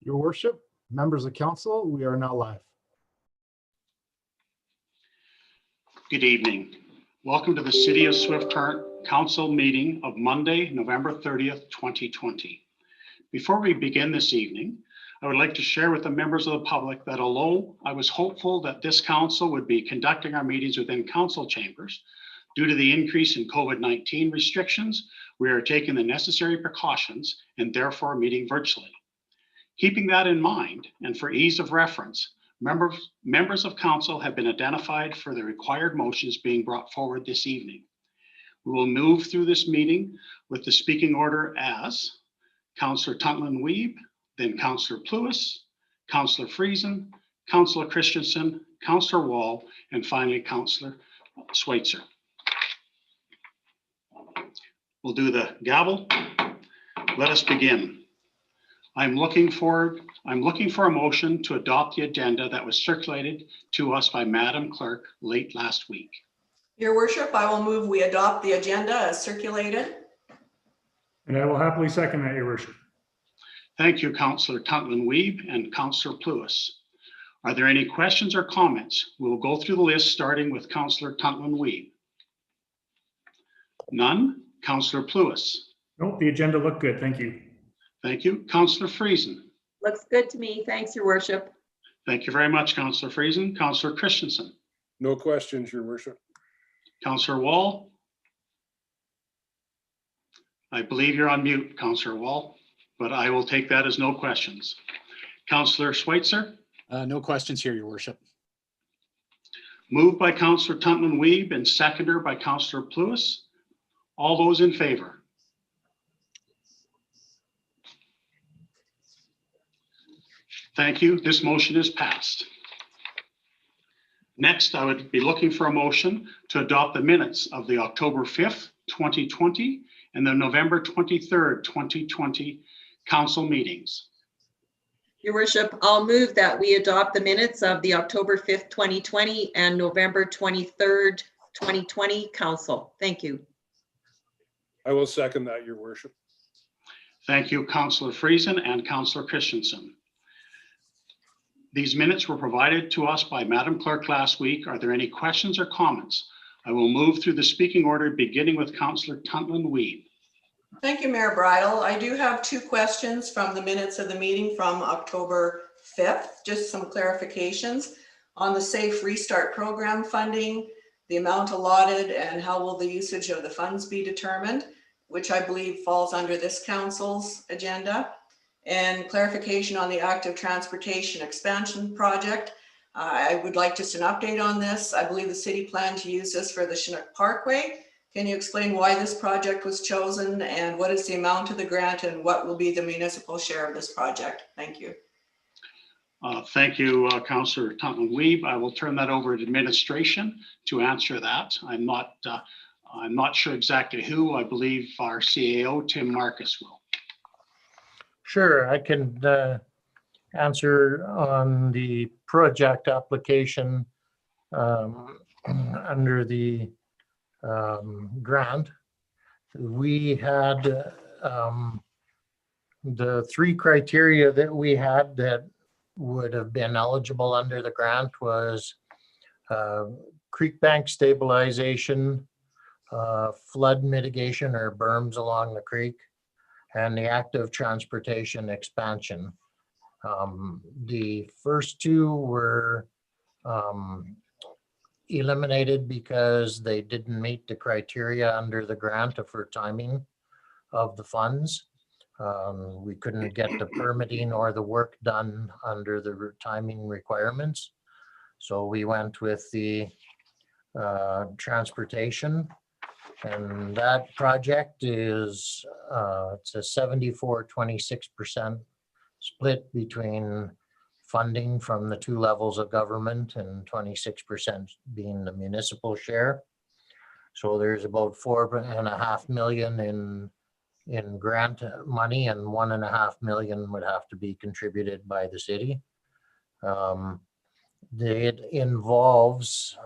Your Worship, members of council, we are now live. Good evening. Welcome to the City of Swift Current Council meeting of Monday, November 30th, 2020. Before we begin this evening, I would like to share with the members of the public that although I was hopeful that this council would be conducting our meetings within council chambers, due to the increase in COVID-19 restrictions, we are taking the necessary precautions and therefore meeting virtually. Keeping that in mind, and for ease of reference, members of council have been identified for the required motions being brought forward this evening. We will move through this meeting with the speaking order as Councillor Tuntlin-Weeb, then Councillor Pluis, Councillor Friesen, Councillor Christensen, Councillor Wall, and finally Councillor Schweitzer. We'll do the gavel. Let us begin. I'm looking for a motion to adopt the agenda that was circulated to us by Madam Clerk late last week. Your Worship, I will move we adopt the agenda as circulated. And I will happily second that, Your Worship. Thank you, Councillor Tuntlin-Weeb and Councillor Pluis. Are there any questions or comments? We'll go through the list starting with Councillor Tuntlin-Weeb. None. Councillor Pluis. Nope, the agenda looked good. Thank you. Thank you. Councillor Friesen. Looks good to me. Thanks, Your Worship. Thank you very much, Councillor Friesen. Councillor Christensen. No questions, Your Worship. Councillor Wall. I believe you're on mute, Councillor Wall, but I will take that as no questions. Councillor Schweitzer. No questions here, Your Worship. Moved by Councillor Tuntlin-Weeb and seconder by Councillor Pluis. All those in favor? Thank you. This motion is passed. Next, I would be looking for a motion to adopt the minutes of the October 5th, 2020 and the November 23rd, 2020 council meetings. Your Worship, I'll move that we adopt the minutes of the October 5th, 2020 and November 23rd, 2020 council. Thank you. I will second that, Your Worship. Thank you, Councillor Friesen and Councillor Christensen. These minutes were provided to us by Madam Clerk last week. Are there any questions or comments? I will move through the speaking order, beginning with Councillor Tuntlin-Weeb. Thank you, Mayor Bridle. I do have two questions from the minutes of the meeting from October 5th. Just some clarifications on the Safe Restart Program funding, the amount allotted, and how will the usage of the funds be determined, which I believe falls under this council's agenda. And clarification on the active transportation expansion project. I would like just an update on this. I believe the city planned to use this for the Chinook Parkway. Can you explain why this project was chosen and what is the amount of the grant and what will be the municipal share of this project? Thank you. Thank you, Councillor Tuntlin-Weeb. I will turn that over to administration to answer that. I'm not sure exactly who. I believe our CAO, Tim Marcus, will. Sure, I can answer on the project application under the grant. We had the three criteria that we had that would have been eligible under the grant was creek bank stabilization, flood mitigation or berms along the creek, and the active transportation expansion. The first two were eliminated because they didn't meet the criteria under the grant for timing of the funds. We couldn't get the permitting or the work done under the timing requirements. So we went with the transportation. And that project is, it's a 74-26% split between funding from the two levels of government and 26% being the municipal share. So there's about $4.5 million in grant money and $1.5 million would have to be contributed by the city. It involves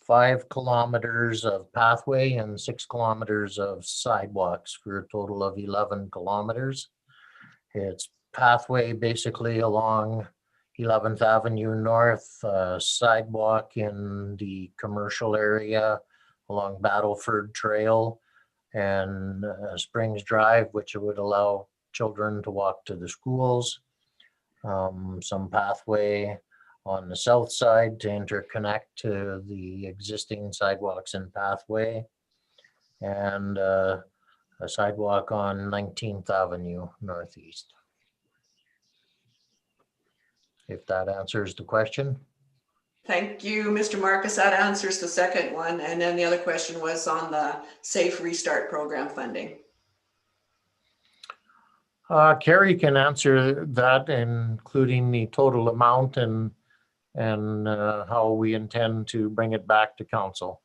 5 kilometers of pathway and 6 kilometers of sidewalks for a total of 11 kilometers. It's pathway basically along 11th Avenue North, sidewalk in the commercial area along Battleford Trail, and Springs Drive, which would allow children to walk to the schools. Some pathway on the south side to interconnect to the existing sidewalks and pathway, and a sidewalk on 19th Avenue Northeast. If that answers the question. Thank you, Mr. Marcus. That answers the second one. And then the other question was on the Safe Restart Program funding. Carrie can answer that, including the total amount and how we intend to bring it back to council.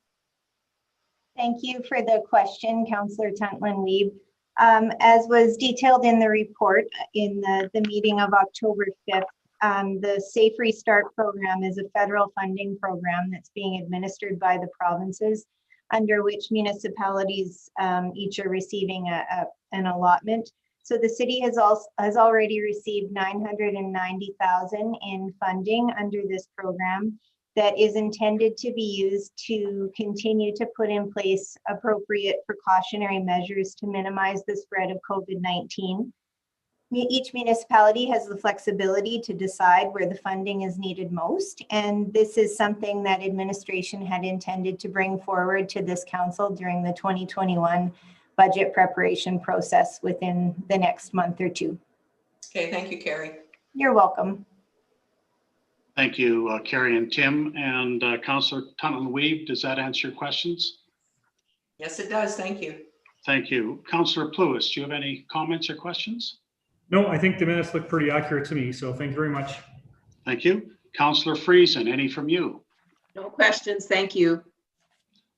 Thank you for the question, Councillor Tuntlin-Weeb. As was detailed in the report in the meeting of October 5th, the Safe Restart Program is a federal funding program that's being administered by the provinces, under which municipalities each are receiving an allotment. So the city has already received $990,000 in funding under this program that is intended to be used to continue to put in place appropriate precautionary measures to minimize the spread of COVID-19. Each municipality has the flexibility to decide where the funding is needed most, and this is something that administration had intended to bring forward to this council during the 2021 budget preparation process within the next month or two. Okay, thank you, Carrie. You're welcome. Thank you, Carrie and Tim. And Councillor Tuntlin-Weeb, does that answer your questions? Yes, it does. Thank you. Thank you. Councillor Pluis, do you have any comments or questions? No, I think the minutes look pretty accurate to me, so thank you very much. Thank you. Councillor Friesen, any from you? No questions, thank you.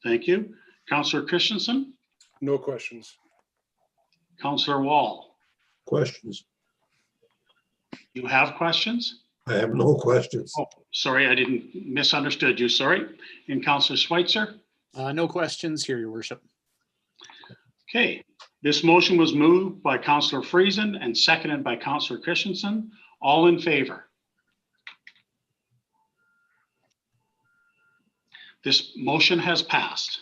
Thank you. Councillor Christensen? No questions. Councillor Wall? Questions? You have questions? I have no questions. Oh, sorry, I didn't misunderstood you, sorry. And Councillor Schweitzer? No questions here, your worship. Okay, this motion was moved by Councillor Friesen and seconded by Councillor Christensen. All in favor? This motion has passed.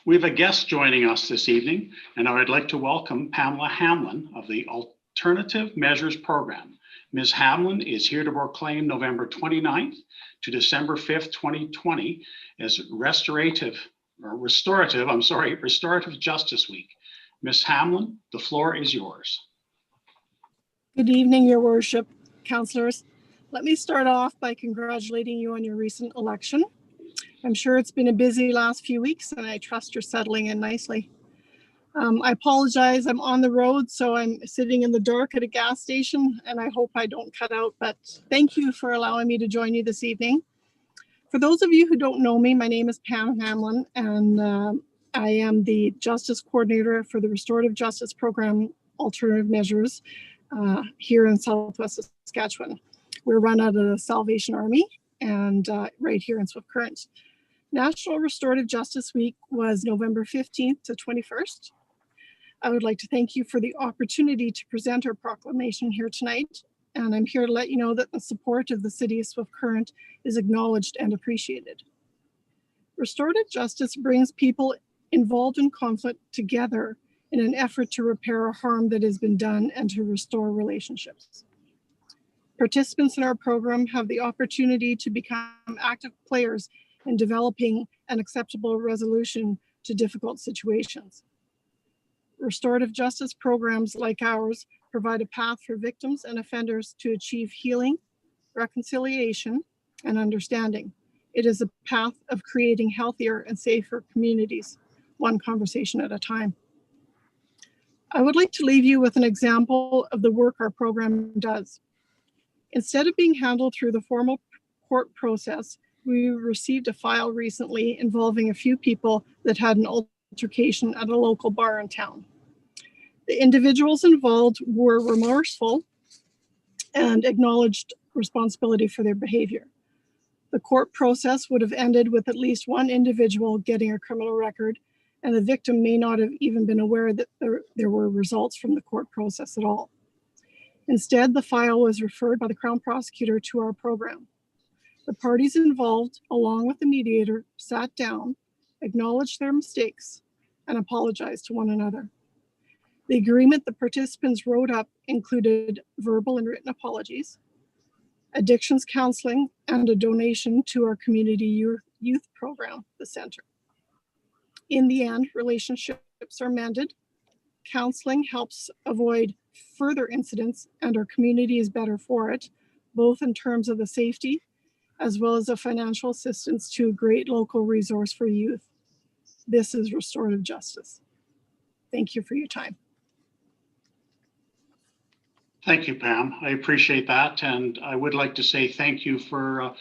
We have a guest joining us this evening, and I would like to welcome Pamela Hamlin of the Alternative Measures Program. Ms. Hamlin is here to proclaim November 29th to December 5th, 2020 as Restorative Justice Week. Ms. Hamlin, the floor is yours. Good evening, your worship, councillors. Let me start off by congratulating you on your recent election. I'm sure it's been a busy last few weeks, and I trust you're settling in nicely. I apologize, I'm on the road, so I'm sitting in the dark at a gas station, and I hope I don't cut out, but thank you for allowing me to join you this evening. For those of you who don't know me, my name is Pam Hamlin, and I am the Justice Coordinator for the Restorative Justice Program Alternative Measures here in Southwest Saskatchewan. We're run out of the Salvation Army and right here in Swift Current. National Restorative Justice Week was November 15th to 21st. I would like to thank you for the opportunity to present our proclamation here tonight, and I'm here to let you know that the support of the City of Swift Current is acknowledged and appreciated. Restorative justice brings people involved in conflict together in an effort to repair harm that has been done and to restore relationships. Participants in our program have the opportunity to become active players in developing an acceptable resolution to difficult situations. Restorative justice programs like ours provide a path for victims and offenders to achieve healing, reconciliation, and understanding. It is a path of creating healthier and safer communities, one conversation at a time. I would like to leave you with an example of the work our program does. Instead of being handled through the formal court process, we received a file recently involving a few people that had an altercation at a local bar in town. The individuals involved were remorseful and acknowledged responsibility for their behavior. The court process would have ended with at least one individual getting a criminal record, and the victim may not have even been aware that there were results from the court process at all. Instead, the file was referred by the Crown Prosecutor to our program. The parties involved, along with the mediator, sat down, acknowledged their mistakes, and apologized to one another. The agreement the participants wrote up included verbal and written apologies, addictions counseling, and a donation to our community youth program, the center. In the end, relationships are mended, counseling helps avoid further incidents, and our community is better for it, both in terms of the safety as well as the financial assistance to a great local resource for youth. This is restorative justice. Thank you for your time. Thank you, Pam. I appreciate that. And I would like to say thank you for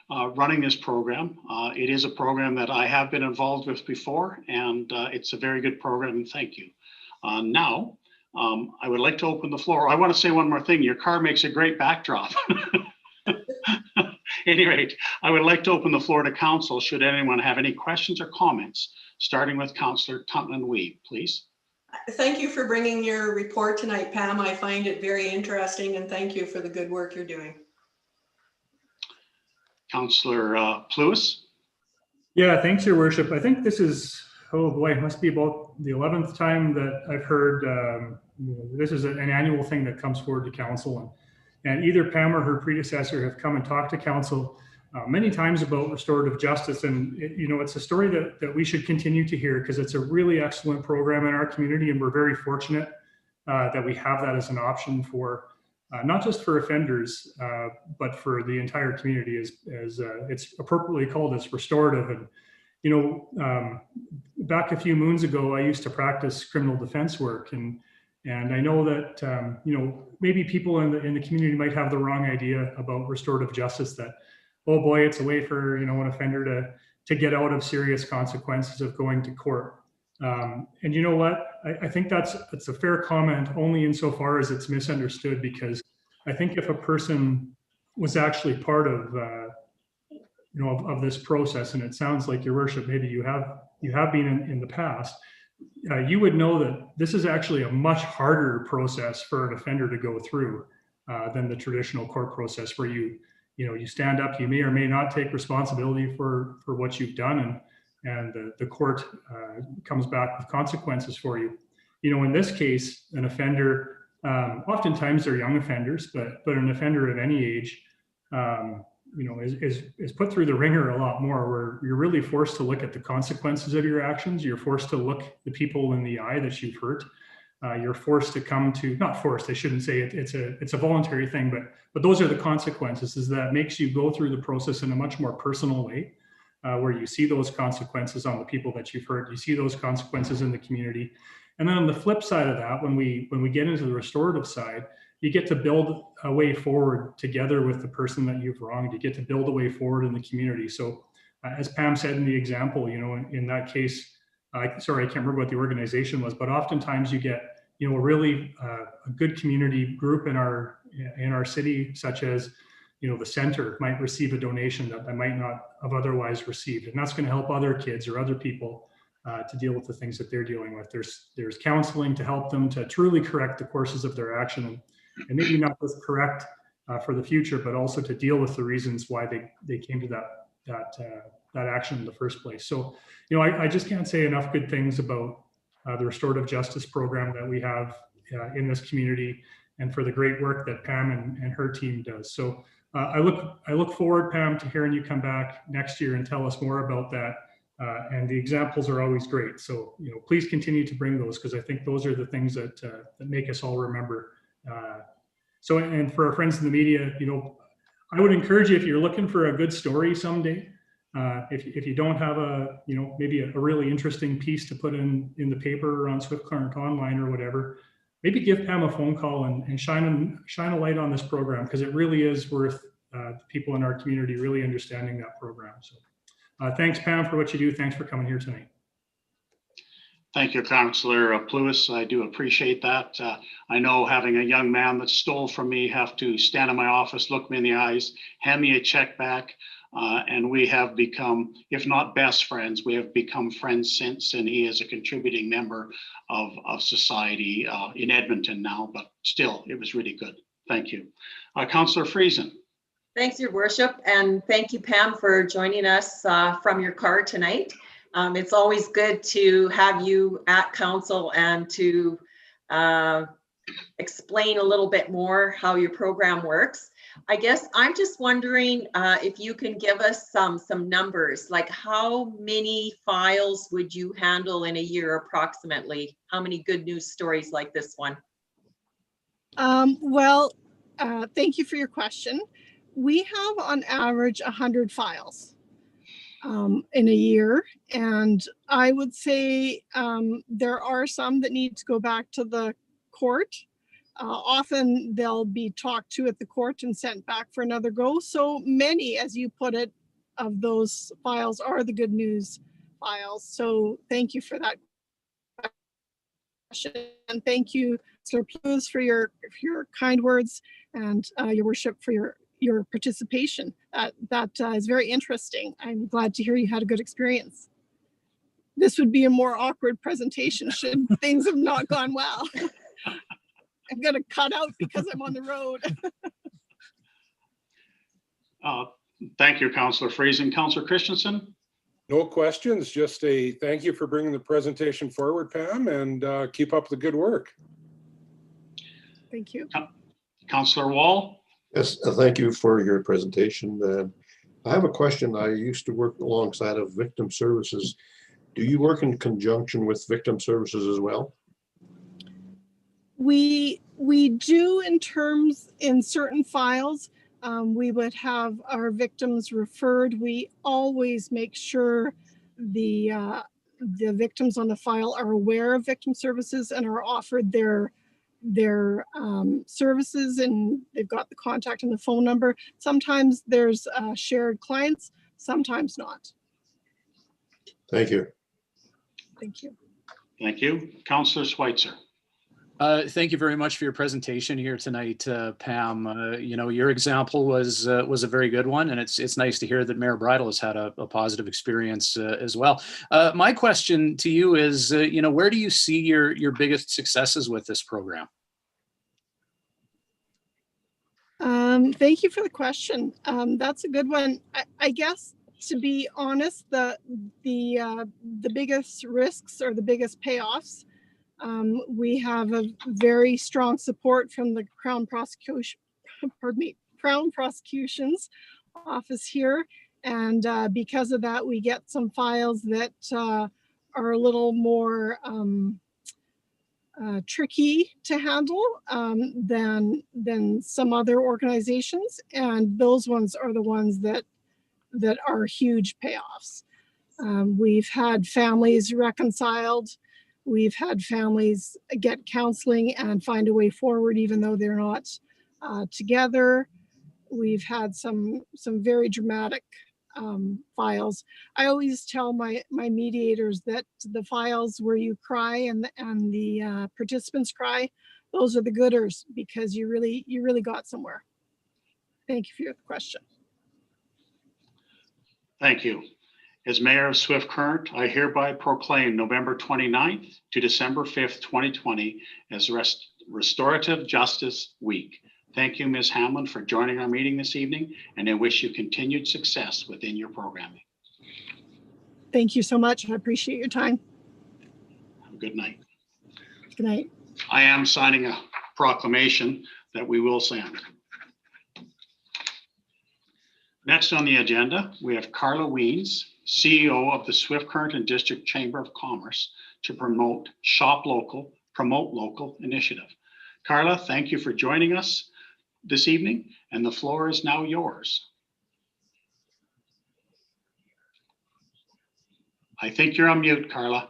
running this program. It is a program that I have been involved with before, and it's a very good program, and thank you. Now, I would like to open the floor. I want to say one more thing. Your car makes a great backdrop. At any rate, I would like to open the floor to council should anyone have any questions or comments, starting with Councillor Tuntland-Weeb, please. Thank you for bringing your report tonight, Pam. I find it very interesting, and thank you for the good work you're doing. Councillor Pluis. Yeah, thanks, Your Worship. I think this is, oh boy, it must be about the 11th time that I've heard this is an annual thing that comes forward to council. And either Pam or her predecessor have come and talked to council many times about restorative justice. And it's a story that we should continue to hear because it's a really excellent program in our community. And we're very fortunate that we have that as an option for not just for offenders, but for the entire community as it's appropriately called as restorative. And, back a few moons ago, I used to practice criminal defense work. And I know that, maybe people in the community might have the wrong idea about restorative justice, that, oh boy, it's a way for, an offender to get out of serious consequences of going to court. And you know what? I think that's a fair comment only insofar as it's misunderstood, because I think if a person was actually part of, of this process, and it sounds like, Your Worship, maybe you have been in the past, you would know that this is actually a much harder process for an offender to go through than the traditional court process, where you stand up, you may or may not take responsibility for what you've done, and the court comes back with consequences for you. In this case, an offender, oftentimes they're young offenders, but an offender of any age, is put through the ringer a lot more, where you're really forced to look at the consequences of your actions. You're forced to look the people in the eye that you've hurt. You're forced to come to, not forced, I shouldn't say it, it's a voluntary thing, but those are the consequences, is that makes you go through the process in a much more personal way, where you see those consequences on the people that you've hurt, you see those consequences in the community. And then on the flip side of that, when we get into the restorative side, you get to build a way forward together with the person that you've wronged. You get to build a way forward in the community. So as Pam said in the example, in that case, sorry, I can't remember what the organization was, but oftentimes you get, really a good community group in our city, such as, the center might receive a donation that they might not have otherwise received. And that's going to help other kids or other people to deal with the things that they're dealing with. There's counseling to help them to truly correct the courses of their action, and maybe not just correct for the future, but also to deal with the reasons why they came to that action in the first place. So, I just can't say enough good things about the restorative justice program that we have in this community, and for the great work that Pam and her team does. So I look forward, Pam, to hearing you come back next year and tell us more about that. And the examples are always great. So, please continue to bring those, because I think those are the things that make us all remember. And for our friends in the media, I would encourage you, if you're looking for a good story someday, if you don't have maybe a really interesting piece to put in the paper or on Swift Current Online or whatever, maybe give Pam a phone call and shine a light on this program, because it really is worth the people in our community really understanding that program. So thanks, Pam, for what you do. Thanks for coming here tonight. Thank you, Councillor Pluis. I do appreciate that. I know, having a young man that stole from me, have to stand in my office, look me in the eyes, hand me a check back, and we have become, if not best friends, we have become friends since, and he is a contributing member of society in Edmonton now, but still, it was really good. Thank you. Councillor Friesen. Thanks, Your Worship, and thank you, Pam, for joining us from your car tonight. It's always good to have you at council and to explain a little bit more how your program works. I guess I'm just wondering if you can give us some numbers, like how many files would you handle in a year approximately? How many good news stories like this one? Thank you for your question. We have on average 100 files in a year. And I would say there are some that need to go back to the court. Often they'll be talked to at the court and sent back for another go. So many, as you put it, of those files are the good news files. So thank you for that question. And thank you, Sir Pews, for your kind words, and Your Worship for your participation. That is very interesting. I'm glad to hear you had a good experience. This would be a more awkward presentation should things have not gone well. I'm going to cut out because I'm on the road. Thank you, Councillor Friesen. Councillor Christensen? No questions, just a thank you for bringing the presentation forward, Pam, and keep up the good work. Thank you. Councillor Wall? Yes, thank you for your presentation. I have a question. I used to work alongside of victim services. Do you work in conjunction with victim services as well? We do in certain files. We would have our victims referred. We always make sure the victims on the file are aware of victim services and are offered their services, and they've got the contact and the phone number. Sometimes there's shared clients, sometimes not. Thank you. Thank you. Thank you. Councillor Schweitzer? Thank you very much for your presentation here tonight, Pam. Your example was a very good one, and it's nice to hear that Mayor Bridle has had a positive experience as well. My question to you is, where do you see your biggest successes with this program? Thank you for the question. That's a good one. I guess, to be honest, the biggest risks or the biggest payoffs. We have a very strong support from the Crown Prosecution's office here. And because of that, we get some files that are a little more tricky to handle than some other organizations. And those ones are the ones that are huge payoffs. We've had families reconciled. We've had families get counseling and find a way forward, even though they're not together. We've had some very dramatic files. I always tell my mediators that the files where you cry and the participants cry, those are the gooders, because you really got somewhere. Thank you for your question. Thank you. As Mayor of Swift Current, I hereby proclaim November 29th to December 5th, 2020 as Restorative Justice Week. Thank you, Ms. Hamlin, for joining our meeting this evening, and I wish you continued success within your programming. Thank you so much. I appreciate your time. Have a good night. Good night. I am signing a proclamation that we will send. Next on the agenda, we have Carla Wiens, CEO of the Swift Current and District Chamber of Commerce, to promote Shop Local, Promote Local initiative. Carla, thank you for joining us this evening, and the floor is now yours. I think you're on mute, Carla.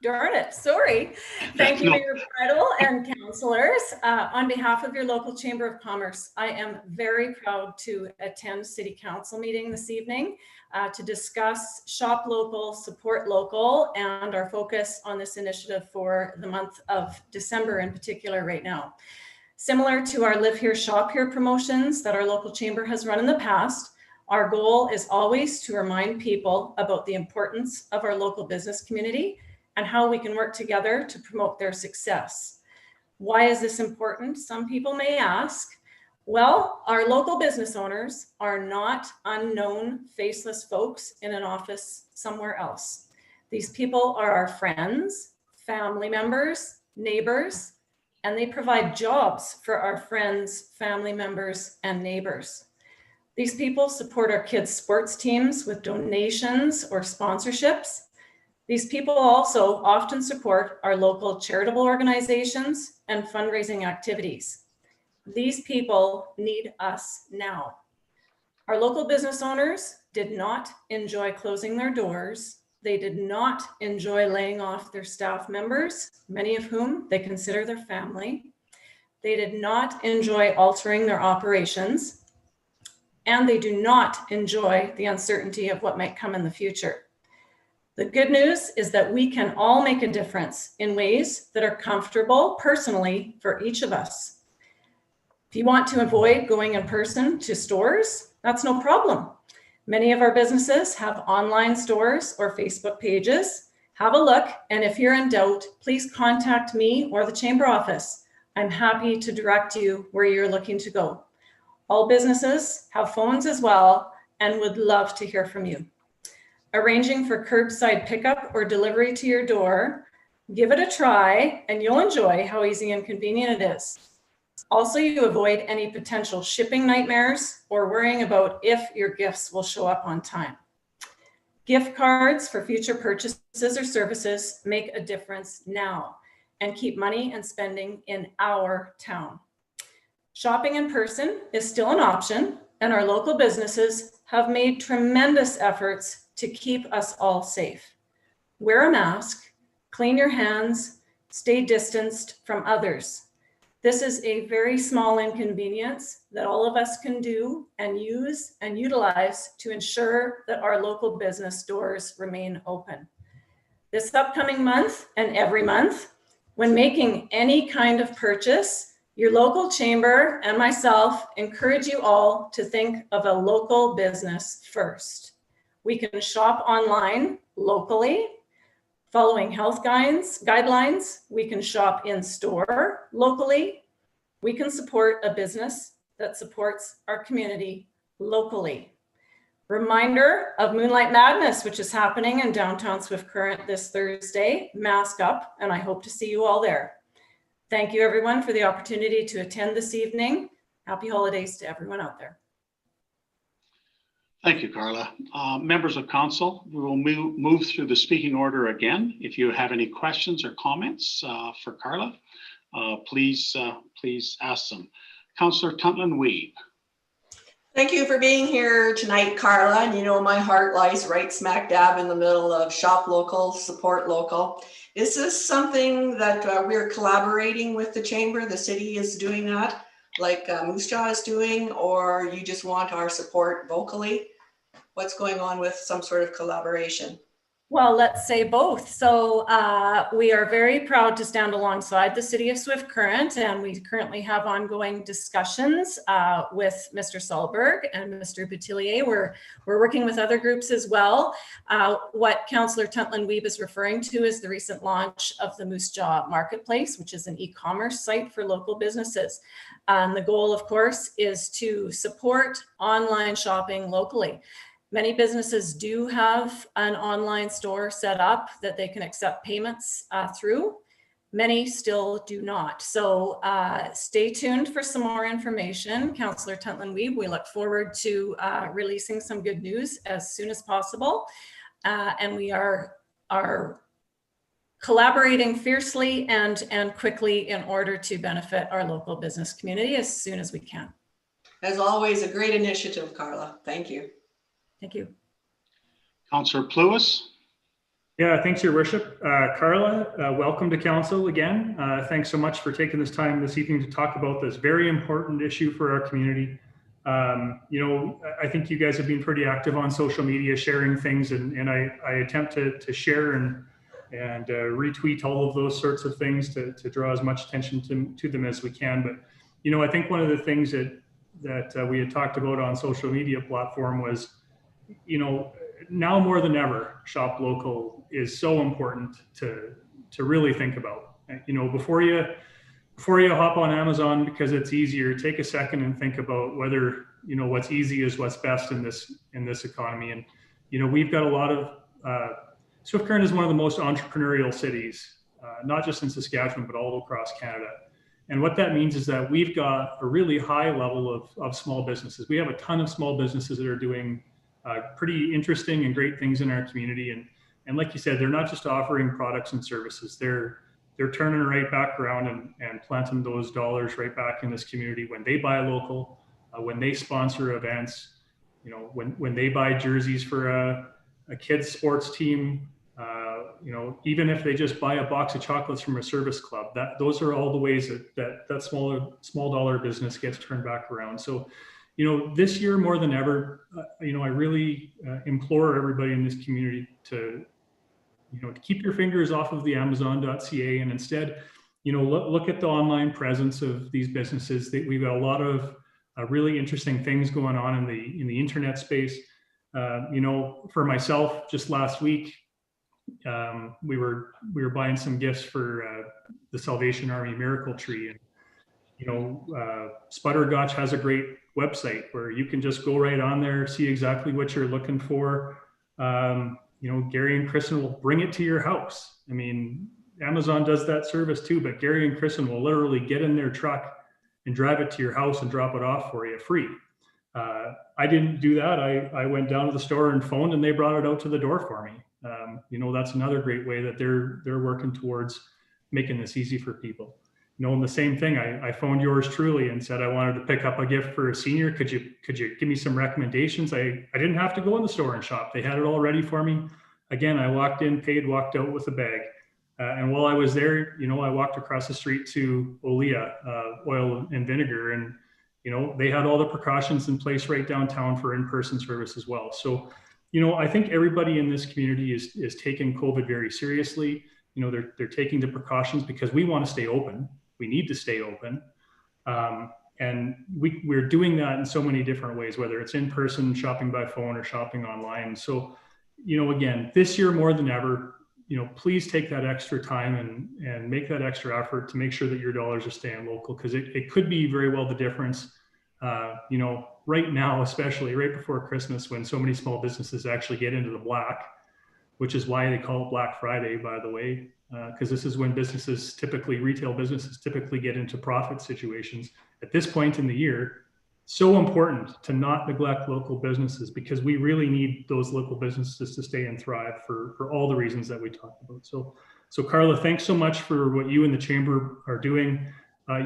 Darn it, sorry. Thank you, Mayor Bridle and councillors. On behalf of your local Chamber of Commerce, I am very proud to attend City Council meeting this evening to discuss Shop Local, Support Local, and our focus on this initiative for the month of December in particular right now. Similar to our Live Here, Shop Here promotions that our local chamber has run in the past, our goal is always to remind people about the importance of our local business community and how we can work together to promote their success. Why is this important? Some people may ask. Well, our local business owners are not unknown, faceless folks in an office somewhere else. These people are our friends, family members, neighbors, and they provide jobs for our friends, family members, and neighbors. These people support our kids' sports teams with donations or sponsorships. These people also often support our local charitable organizations and fundraising activities. These people need us now. Our local business owners did not enjoy closing their doors. They did not enjoy laying off their staff members, many of whom they consider their family. They did not enjoy altering their operations, and they do not enjoy the uncertainty of what might come in the future. The good news is that we can all make a difference in ways that are comfortable personally for each of us. If you want to avoid going in person to stores, that's no problem. Many of our businesses have online stores or Facebook pages. Have a look, and if you're in doubt, please contact me or the chamber office. I'm happy to direct you where you're looking to go. All businesses have phones as well and would love to hear from you. Arranging for curbside pickup or delivery to your door, give it a try and you'll enjoy how easy and convenient it is. Also, you avoid any potential shipping nightmares or worrying about if your gifts will show up on time. Gift cards for future purchases or services make a difference now and keep money and spending in our town. Shopping in person is still an option, and our local businesses have made tremendous efforts to keep us all safe. Wear a mask, clean your hands, stay distanced from others. This is a very small inconvenience that all of us can do and use and utilize to ensure that our local business doors remain open. This upcoming month and every month, when making any kind of purchase, your local chamber and myself encourage you all to think of a local business first. We can shop online locally, following health guidelines. We can shop in store locally. We can support a business that supports our community locally. Reminder of Moonlight Madness, which is happening in downtown Swift Current this Thursday. Mask up, and I hope to see you all there. Thank you everyone for the opportunity to attend this evening. Happy holidays to everyone out there. Thank you, Carla. Members of council, we will move through the speaking order again. If you have any questions or comments for Carla, please ask them. Councillor Tuntlin-Weeb. Thank you for being here tonight, Carla. And you know, my heart lies right smack dab in the middle of shop local, support local. Is this something that we're collaborating with the chamber? The city is doing that, like Moose Jaw is doing, or you just want our support vocally? What's going on with some sort of collaboration? Well, let's say both. So we are very proud to stand alongside the City of Swift Current, and we currently have ongoing discussions with Mr. Solberg and Mr. Boutillier. We're working with other groups as well. What Councillor Tuntlin-Weeb is referring to is the recent launch of the Moose Jaw Marketplace, which is an e-commerce site for local businesses. The goal, of course, is to support online shopping locally. Many businesses do have an online store set up that they can accept payments through. Many still do not. So stay tuned for some more information. Councillor Tuntlin-Weeb, we look forward to releasing some good news as soon as possible. And we are collaborating fiercely and quickly in order to benefit our local business community as soon as we can. As always, a great initiative, Carla. Thank you. Thank you. Councillor Pluis. Yeah, thanks, Your Worship. Carla, welcome to council again. Thanks so much for taking this time this evening to talk about this very important issue for our community. You know, I think you guys have been pretty active on social media sharing things, and I attempt to share and retweet all of those sorts of things to draw as much attention to them as we can. But, you know, I think one of the things that we had talked about on social media platform was, you know, now more than ever, shop local is so important to really think about. You know, before you before you hop on Amazon, because it's easier, take a second and think about whether, what's easy is what's best in this economy. And, we've got a lot of, Swift Current is one of the most entrepreneurial cities, not just in Saskatchewan, but all across Canada. And what that means is that we've got a really high level of small businesses. We have a ton of small businesses that are doing pretty interesting and great things in our community. And like you said, they're not just offering products and services. They're turning right back around and planting those dollars right back in this community when they buy local, when they sponsor events, when they buy jerseys for a kid's sports team, even if they just buy a box of chocolates from a service club. Those are all the ways that small dollar business gets turned back around. So, this year more than ever, I really implore everybody in this community to keep your fingers off of the Amazon.ca and instead, look at the online presence of these businesses. We've got a lot of really interesting things going on in the internet space. For myself, just last week, we were buying some gifts for the Salvation Army Miracle Tree, and Sputtergotch has a great website where you can just go right on there, see exactly what you're looking for. Gary and Kristen will bring it to your house. I mean, Amazon does that service too, but Gary and Kristen will literally get in their truck and drive it to your house and drop it off for you free. I didn't do that. I went down to the store and phoned, and they brought it out to the door for me. That's another great way that they're working towards making this easy for people. And the same thing, I phoned yours truly and said I wanted to pick up a gift for a senior. Could you give me some recommendations? I didn't have to go in the store and shop. They had it all ready for me. Again, I walked in, paid, walked out with a bag. And while I was there, I walked across the street to Olea Oil and Vinegar, and they had all the precautions in place right downtown for in-person service as well. So, I think everybody in this community is taking COVID very seriously. They're taking the precautions because we want to stay open. We need to stay open. And we're doing that in so many different ways, whether it's in person, shopping by phone, or shopping online. So, again, this year more than ever, please take that extra time and make that extra effort to make sure that your dollars are staying local, because it could be very well the difference. Right now, especially right before Christmas, when so many small businesses actually get into the black, which is why they call it Black Friday, by the way, because this is when retail businesses typically get into profit situations. At this point in the year, so important to not neglect local businesses, because we really need those local businesses to stay and thrive for all the reasons that we talked about. So Carla, thanks so much for what you and the Chamber are doing.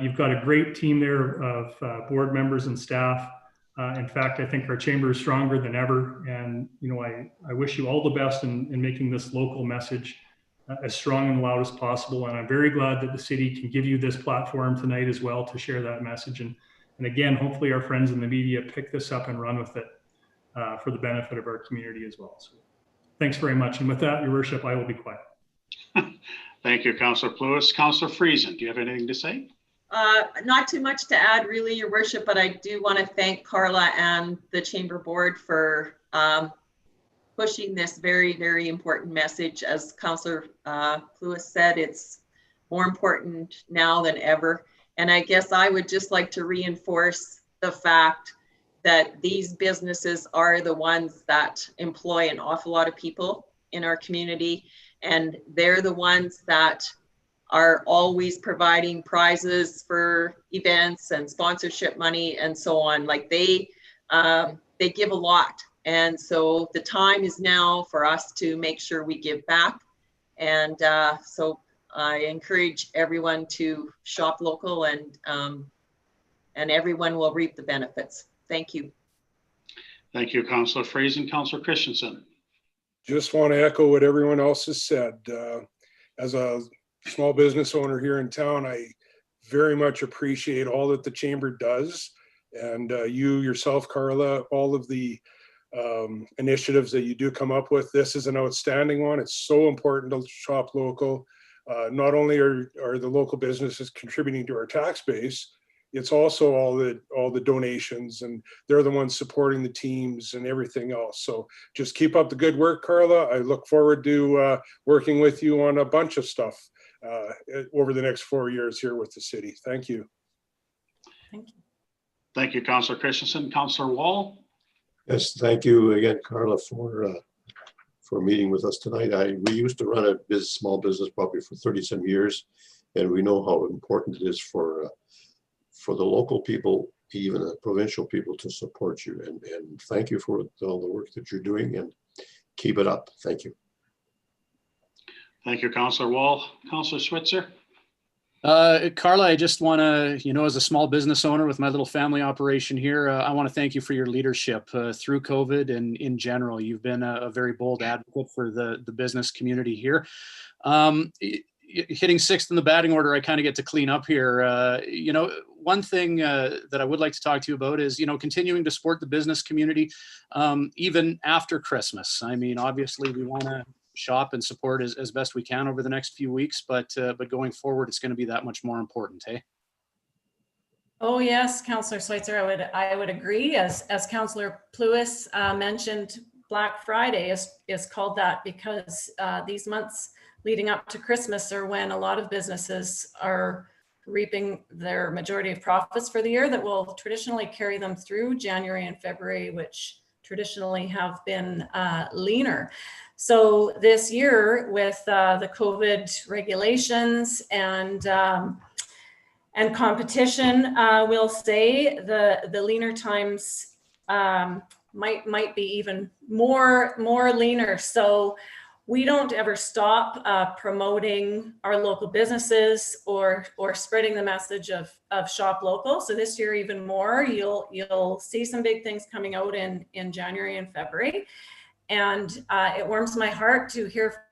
You've got a great team there of board members and staff. In fact, I think our Chamber is stronger than ever. And, I wish you all the best in making this local message as strong and loud as possible. And I'm very glad that the city can give you this platform tonight as well to share that message. And again, hopefully our friends in the media pick this up and run with it for the benefit of our community as well. So thanks very much. And with that, Your Worship, I will be quiet. Thank you, Councillor Pluis. Councillor Friesen, do you have anything to say? Not too much to add, really, Your Worship, but I do want to thank Carla and the Chamber Board for pushing this very, very important message. As Councillor Pluis said, it's more important now than ever. And I guess I would just like to reinforce the fact that these businesses are the ones that employ an awful lot of people in our community. And they're the ones that are always providing prizes for events and sponsorship money and so on. Like they give a lot. And so the time is now for us to make sure we give back. And so I encourage everyone to shop local, and everyone will reap the benefits. Thank you. Thank you, Councillor Friesen. Councillor Christensen. Just want to echo what everyone else has said. As a small business owner here in town, I very much appreciate all that the Chamber does. And you yourself, Carla, all of the initiatives that you do come up with. This is an outstanding one. It's so important to shop local. Not only are the local businesses contributing to our tax base, it's also all the donations, and they're the ones supporting the teams and everything else. So just keep up the good work, Carla. I look forward to working with you on a bunch of stuff over the next 4 years here with the city. Thank you. Thank you. Thank you, Councillor Christensen. Councillor Wall? Yes, thank you again, Carla, for meeting with us tonight. We used to run a small business probably for 30 some years, and we know how important it is for the local people, even the provincial people, to support you. And thank you for all the work that you're doing, and keep it up. Thank you. Thank you, Councillor Wall. Councillor Switzer? Carla, I just want to, as a small business owner with my little family operation here, I want to thank you for your leadership through COVID and in general. You've been a very bold advocate for the business community here. Hitting sixth in the batting order, I kind of get to clean up here. One thing that I would like to talk to you about is, continuing to support the business community even after Christmas. I mean, obviously we want to shop and support as best we can over the next few weeks, but going forward, it's going to be that much more important, hey? Oh yes, Councillor Switzer, I would agree. As Councillor Pluis mentioned, Black Friday is called that because these months leading up to Christmas are when a lot of businesses are reaping their majority of profits for the year that will traditionally carry them through January and February, which traditionally have been leaner. So this year with the COVID regulations and competition, we'll say the leaner times might be even more leaner. So we don't ever stop promoting our local businesses or spreading the message of shop local. So this year even more, you'll see some big things coming out in January and February. And it warms my heart to hear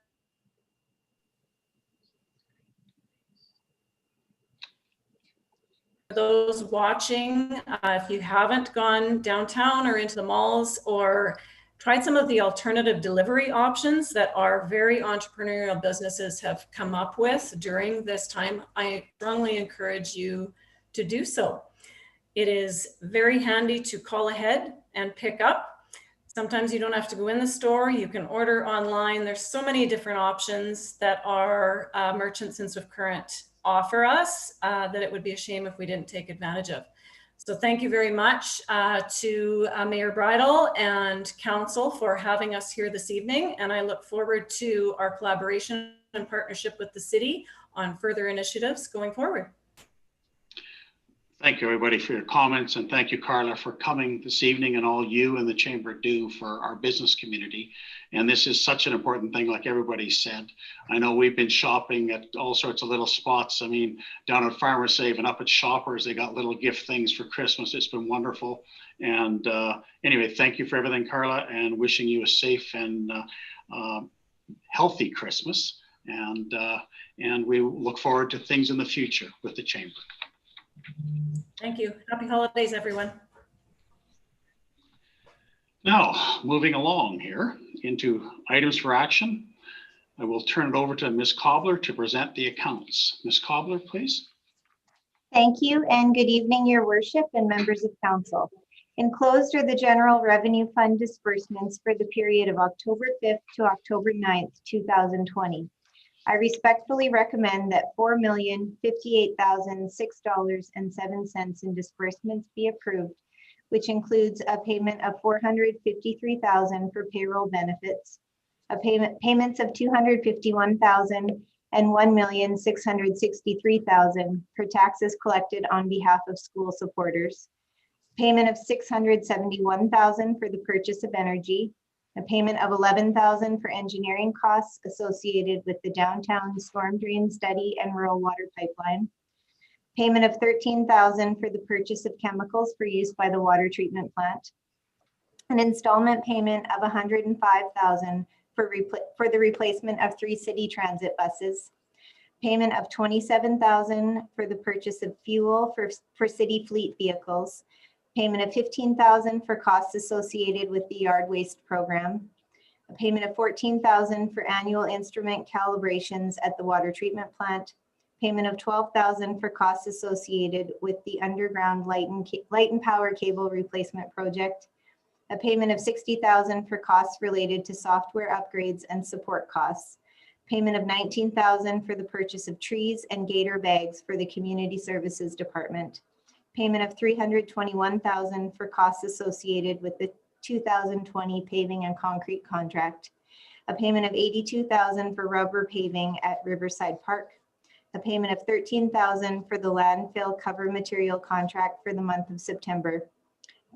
those watching. If you haven't gone downtown or into the malls or tried some of the alternative delivery options that our very entrepreneurial businesses have come up with during this time, I strongly encourage you to do so. It is very handy to call ahead and pick up. Sometimes you don't have to go in the store, you can order online. There's so many different options that our merchants in Swift Current offer us that it would be a shame if we didn't take advantage of. So thank you very much to Mayor Bridle and Council for having us here this evening. And I look forward to our collaboration and partnership with the city on further initiatives going forward. Thank you, everybody, for your comments, and thank you, Carla, for coming this evening, and all you and the Chamber do for our business community. And this is such an important thing, like everybody said. I know we've been shopping at all sorts of little spots. I mean, down at Farmer Save and up at Shoppers, they got little gift things for Christmas. It's been wonderful. And anyway, thank you for everything, Carla, and wishing you a safe and healthy Christmas. And we look forward to things in the future with the Chamber. Thank you. Happy holidays, everyone. Now, moving along here into items for action, I will turn it over to Ms. Cobbler to present the accounts. Ms. Cobbler, please. Thank you and good evening, Your Worship and members of council. Enclosed are the General Revenue Fund disbursements for the period of October 5th to October 9th, 2020. I respectfully recommend that $4,058,006.07 in disbursements be approved, which includes a payment of $453,000 for payroll benefits, payments of $251,000 and $1,663,000 for taxes collected on behalf of school supporters, payment of $671,000 for the purchase of energy, a payment of $11,000 for engineering costs associated with the downtown storm drain study and rural water pipeline, payment of $13,000 for the purchase of chemicals for use by the water treatment plant, an installment payment of $105,000 for the replacement of 3 city transit buses, payment of $27,000 for the purchase of fuel for city fleet vehicles, payment of $15,000 for costs associated with the yard waste program, a payment of $14,000 for annual instrument calibrations at the water treatment plant, payment of $12,000 for costs associated with the underground light and power cable replacement project, a payment of $60,000 for costs related to software upgrades and support costs, Payment of $19,000 for the purchase of trees and gator bags for the Community Services Department. Payment of $321,000 for costs associated with the 2020 paving and concrete contract. A payment of $82,000 for rubber paving at Riverside Park. A payment of $13,000 for the landfill cover material contract for the month of September.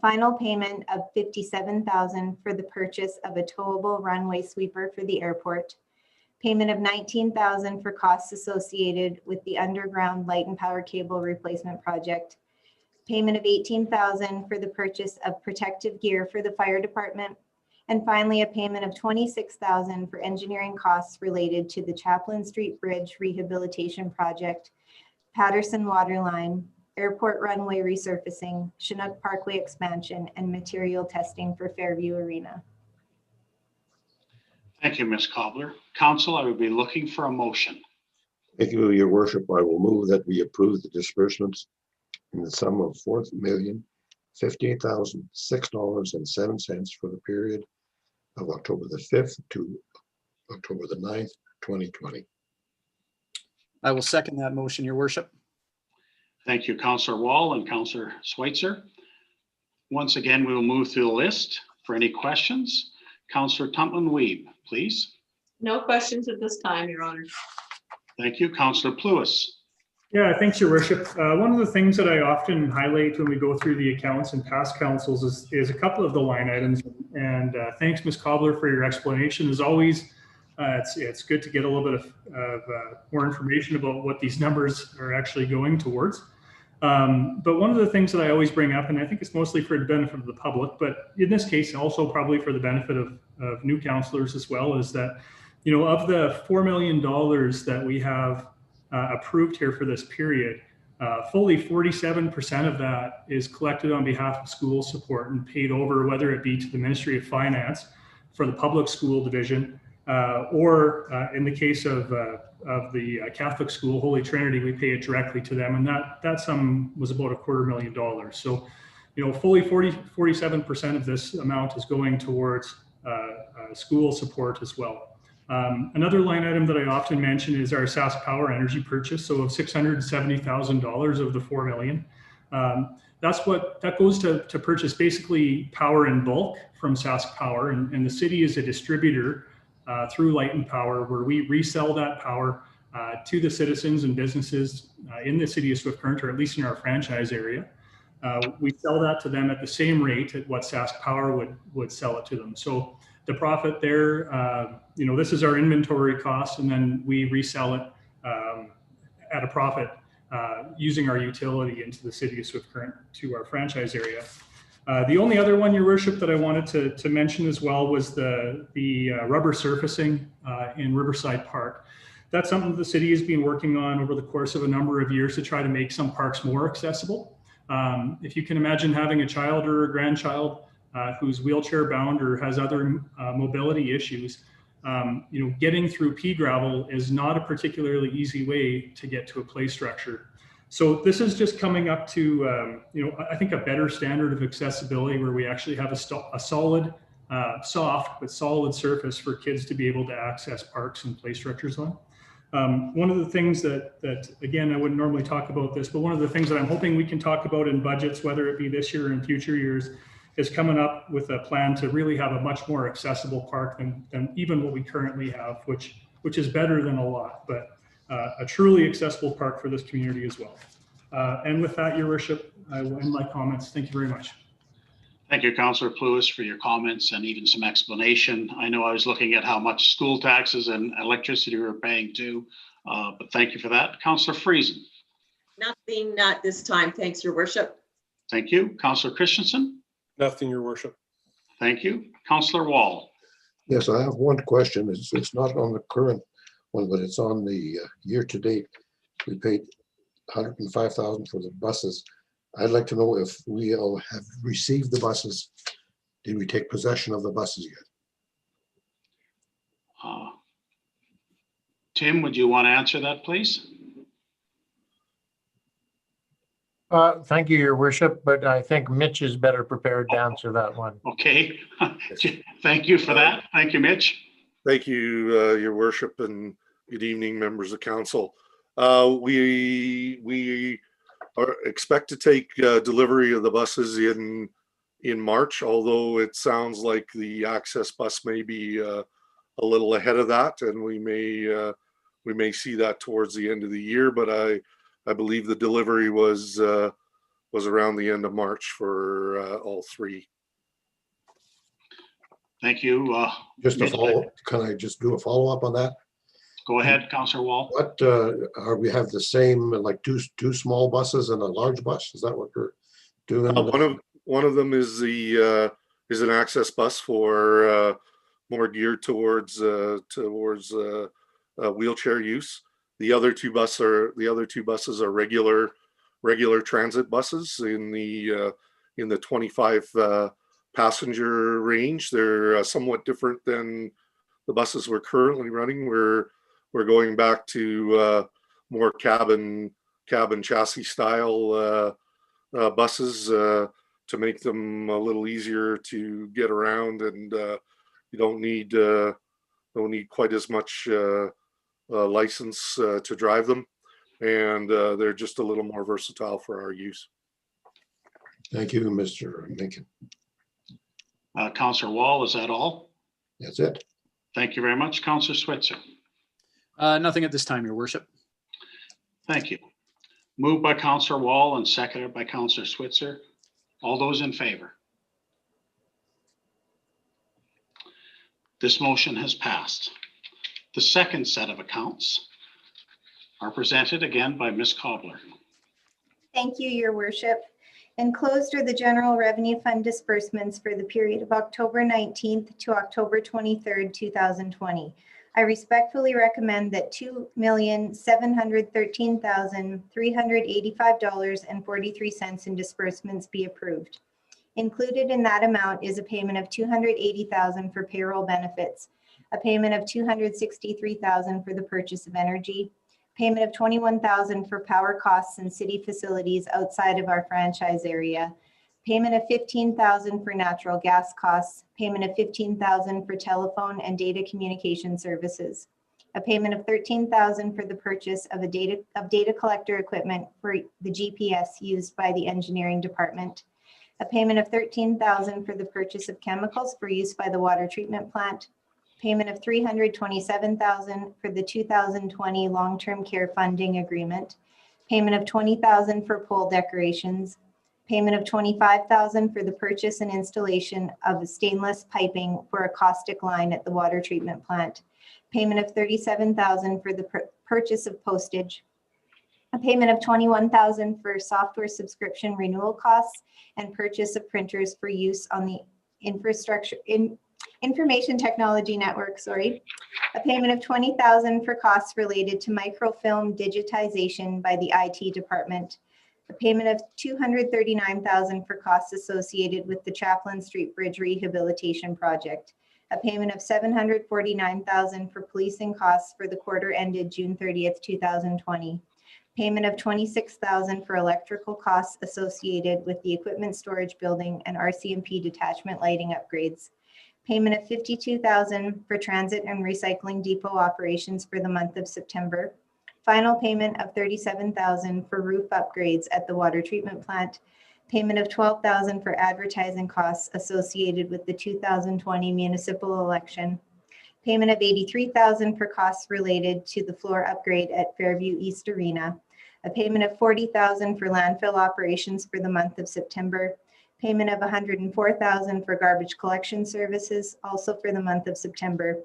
Final payment of $57,000 for the purchase of a towable runway sweeper for the airport. Payment of $19,000 for costs associated with the underground light and power cable replacement project. Payment of $18,000 for the purchase of protective gear for the fire department. And finally, a payment of $26,000 for engineering costs related to the Chaplain Street Bridge Rehabilitation Project, Patterson Waterline, Airport Runway Resurfacing, Chinook Parkway Expansion, and material testing for Fairview Arena. Thank you, Ms. Cobbler. Council, I would be looking for a motion. Thank you, Your Worship. I will move that we approve the disbursements in the sum of $4,058,006.07 for the period of October the 5th to October the 9th, 2020. I will second that motion, Your Worship. Thank you, Councillor Wall and Councillor Schweitzer. Once again, we will move through the list for any questions. Councillor Tupman-Weeb, please. No questions at this time, Your Honor. Thank you. Councillor Pluis. Yeah, thanks, Your Worship. One of the things that I often highlight when we go through the accounts in past councils is a couple of the line items. And thanks, Ms. Cobbler, for your explanation. As always, it's good to get a little bit of more information about what these numbers are actually going towards. But one of the things that I always bring up, and I think it's mostly for the benefit of the public, but in this case, also probably for the benefit of new councillors as well, is that, you know, of the $4 million that we have approved here for this period, fully 47% of that is collected on behalf of school support and paid over, whether it be to the Ministry of Finance for the public school division, or in the case of the Catholic school, Holy Trinity, we pay it directly to them. And that sum was about $250,000. So, you know, fully 47% of this amount is going towards school support as well. Another line item that I often mention is our Sask Power energy purchase. So of $670,000 of the $4 million, that goes to purchase basically power in bulk from Sask Power, and the city is a distributor through Light and Power, where we resell that power to the citizens and businesses in the city of Swift Current, or at least in our franchise area. We sell that to them at the same rate at what Sask Power would sell it to them. So the profit there, you know, this is our inventory cost, and then we resell it at a profit using our utility into the city of Swift Current to our franchise area. The only other one, Your Worship, that I wanted to mention as well was the rubber surfacing in Riverside Park. That's something the city has been working on over the course of a number of years to try to make some parks more accessible. If you can imagine having a child or a grandchild who's wheelchair bound or has other mobility issues, you know, getting through pea gravel is not a particularly easy way to get to a play structure. So this is just coming up to, you know, I think a better standard of accessibility, where we actually have a solid, soft but solid surface for kids to be able to access parks and play structures on. One of the things that again, I wouldn't normally talk about this, but one of the things that I'm hoping we can talk about in budgets, whether it be this year or in future years, is coming up with a plan to really have a much more accessible park than even what we currently have, which is better than a lot, but a truly accessible park for this community as well. And with that, Your Worship, I will end my comments. Thank you very much. Thank you, Councillor Pluis, for your comments and even some explanation. I know I was looking at how much school taxes and electricity we were paying too, but thank you for that. Councillor Friesen. Nothing at this time. Thanks, Your Worship. Thank you. Councillor Christensen. Nothing, Your Worship. Thank you. Councillor Wall. Yes, I have one question. It's not on the current one, but it's on the year to date. We paid $105,000 for the buses. I'd like to know if we all have received the buses. Did we take possession of the buses yet? Tim, would you want to answer that, please? Thank you, Your Worship, but I think Mitch is better prepared to answer that one. Okay. Thank you for that. Thank you, Mitch. Thank you, Your Worship. And Good evening, members of council. We expect to take delivery of the buses in March, although it sounds like the access bus may be a little ahead of that, and we may see that towards the end of the year. But I believe the delivery was around the end of March for all three. Thank you. Just a follow, can I just do a follow-up on that? Go ahead, Councillor Wall. What, are we have the same, like two small buses and a large bus? Is that what we're doing? One of them is an access bus for more geared towards wheelchair use. The other two buses are regular transit buses in the 25 passenger range. They're somewhat different than the buses we're currently running. We're going back to more cabin chassis style buses to make them a little easier to get around, and you don't need quite as much license to drive them, and they're just a little more versatile for our use. Thank you, Mr. Minkin. Councillor Wall, is that all? That's it. Thank you very much. Councillor Switzer. Nothing at this time, Your Worship. Thank you. Moved by Councillor Wall and seconded by Councillor Switzer. All those in favor? This motion has passed. The second set of accounts are presented again by Ms. Cobbler. Thank you, Your Worship. Enclosed are the General Revenue Fund disbursements for the period of October 19th to October 23rd, 2020. I respectfully recommend that $2,713,385.43 in disbursements be approved. Included in that amount is a payment of $280,000 for payroll benefits, a payment of $263,000 for the purchase of energy, payment of $21,000 for power costs and city facilities outside of our franchise area, payment of $15,000 for natural gas costs, payment of $15,000 for telephone and data communication services, a payment of $13,000 for the purchase of data collector equipment for the GPS used by the engineering department, a payment of $13,000 for the purchase of chemicals for use by the water treatment plant, payment of $327,000 for the 2020 long-term care funding agreement, payment of $20,000 for pole decorations, payment of $25,000 for the purchase and installation of stainless piping for a caustic line at the water treatment plant, payment of $37,000 for the purchase of postage, a payment of $21,000 for software subscription renewal costs and purchase of printers for use on the information technology network, a payment of $20,000 for costs related to microfilm digitization by the IT department, a payment of $239,000 for costs associated with the Chaplain Street Bridge Rehabilitation Project, a payment of $749,000 for policing costs for the quarter ended June 30th, 2020, payment of $26,000 for electrical costs associated with the equipment storage building and RCMP detachment lighting upgrades, payment of $52,000 for transit and recycling depot operations for the month of September, final payment of $37,000 for roof upgrades at the water treatment plant, payment of $12,000 for advertising costs associated with the 2020 municipal election, payment of $83,000 for costs related to the floor upgrade at Fairview East Arena, a payment of $40,000 for landfill operations for the month of September, payment of $104,000 for garbage collection services also for the month of September,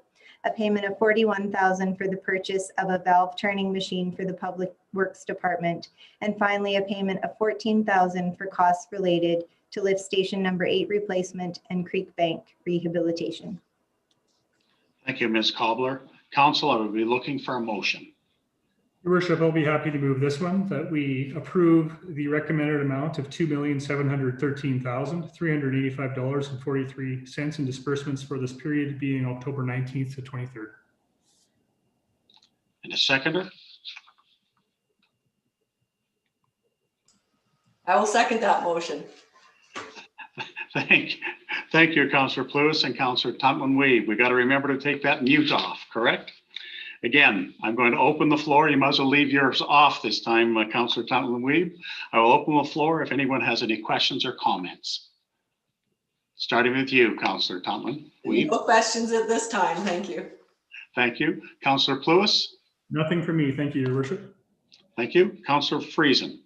a payment of $41,000 for the purchase of a valve turning machine for the Public Works Department, and finally a payment of $14,000 for costs related to lift station number 8 replacement and Creek Bank rehabilitation. Thank you, Ms. Cobbler. Council, I would be looking for a motion. Your Worship, I'll be happy to move this one, that we approve the recommended amount of $2,713,385.43 in disbursements for this period being October 19th to 23rd. And a seconder? I will second that motion. Thank you, Councillor Plewis and Councillor Tutman-Weed. We got to remember to take that mute off, correct? Again, I'm going to open the floor. You might as well leave yours off this time, Councillor Tantland-Weeb. I will open the floor if anyone has any questions or comments. Starting with you, Councillor Tantland-Weeb. No questions at this time. Thank you. Thank you. Councillor Pluis. Nothing for me. Thank you, Your Worship. Thank you. Councillor Friesen.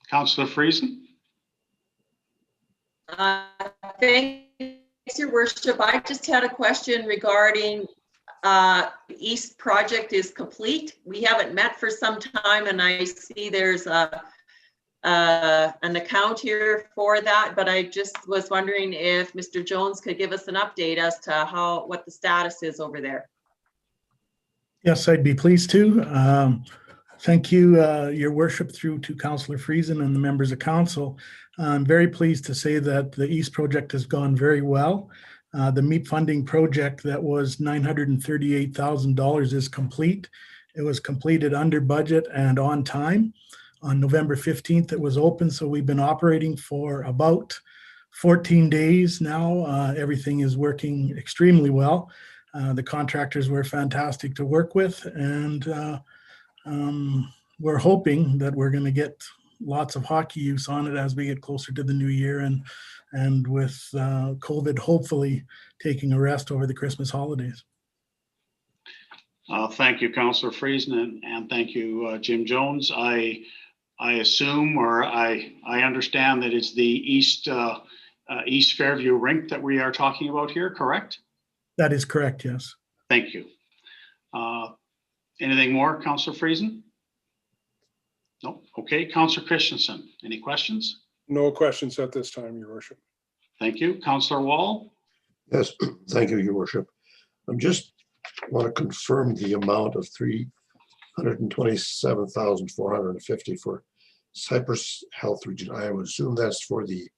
Councillor Friesen. Thanks, Your Worship. I just had a question regarding the East project is complete. We haven't met for some time, and I see there's an account here for that, but I just was wondering if Mr. Jones could give us an update as to what the status is over there. Yes, I'd be pleased to. Thank you, Your Worship, through to Councillor Friesen and the members of council. I'm very pleased to say that the East project has gone very well. The MEEP funding project that was $938,000 is complete. It was completed under budget and on time. On November 15th, it was open, so we've been operating for about 14 days now. Everything is working extremely well. The contractors were fantastic to work with, and we're hoping that we're going to get lots of hockey use on it as we get closer to the new year, and with COVID hopefully taking a rest over the Christmas holidays. Thank you, Councillor Friesen, and thank you, Jim Jones. I assume, or I understand that it's the East Fairview rink that we are talking about here, correct? That is correct, yes. Thank you. Anything more, Councillor Friesen? No. Okay, Councillor Christensen, any questions? No questions at this time, Your Worship. Thank you. Councillor Wall? Yes, thank you, Your Worship. I'm just want to confirm the amount of $327,450 for Cypress Health Region. I would assume that's for the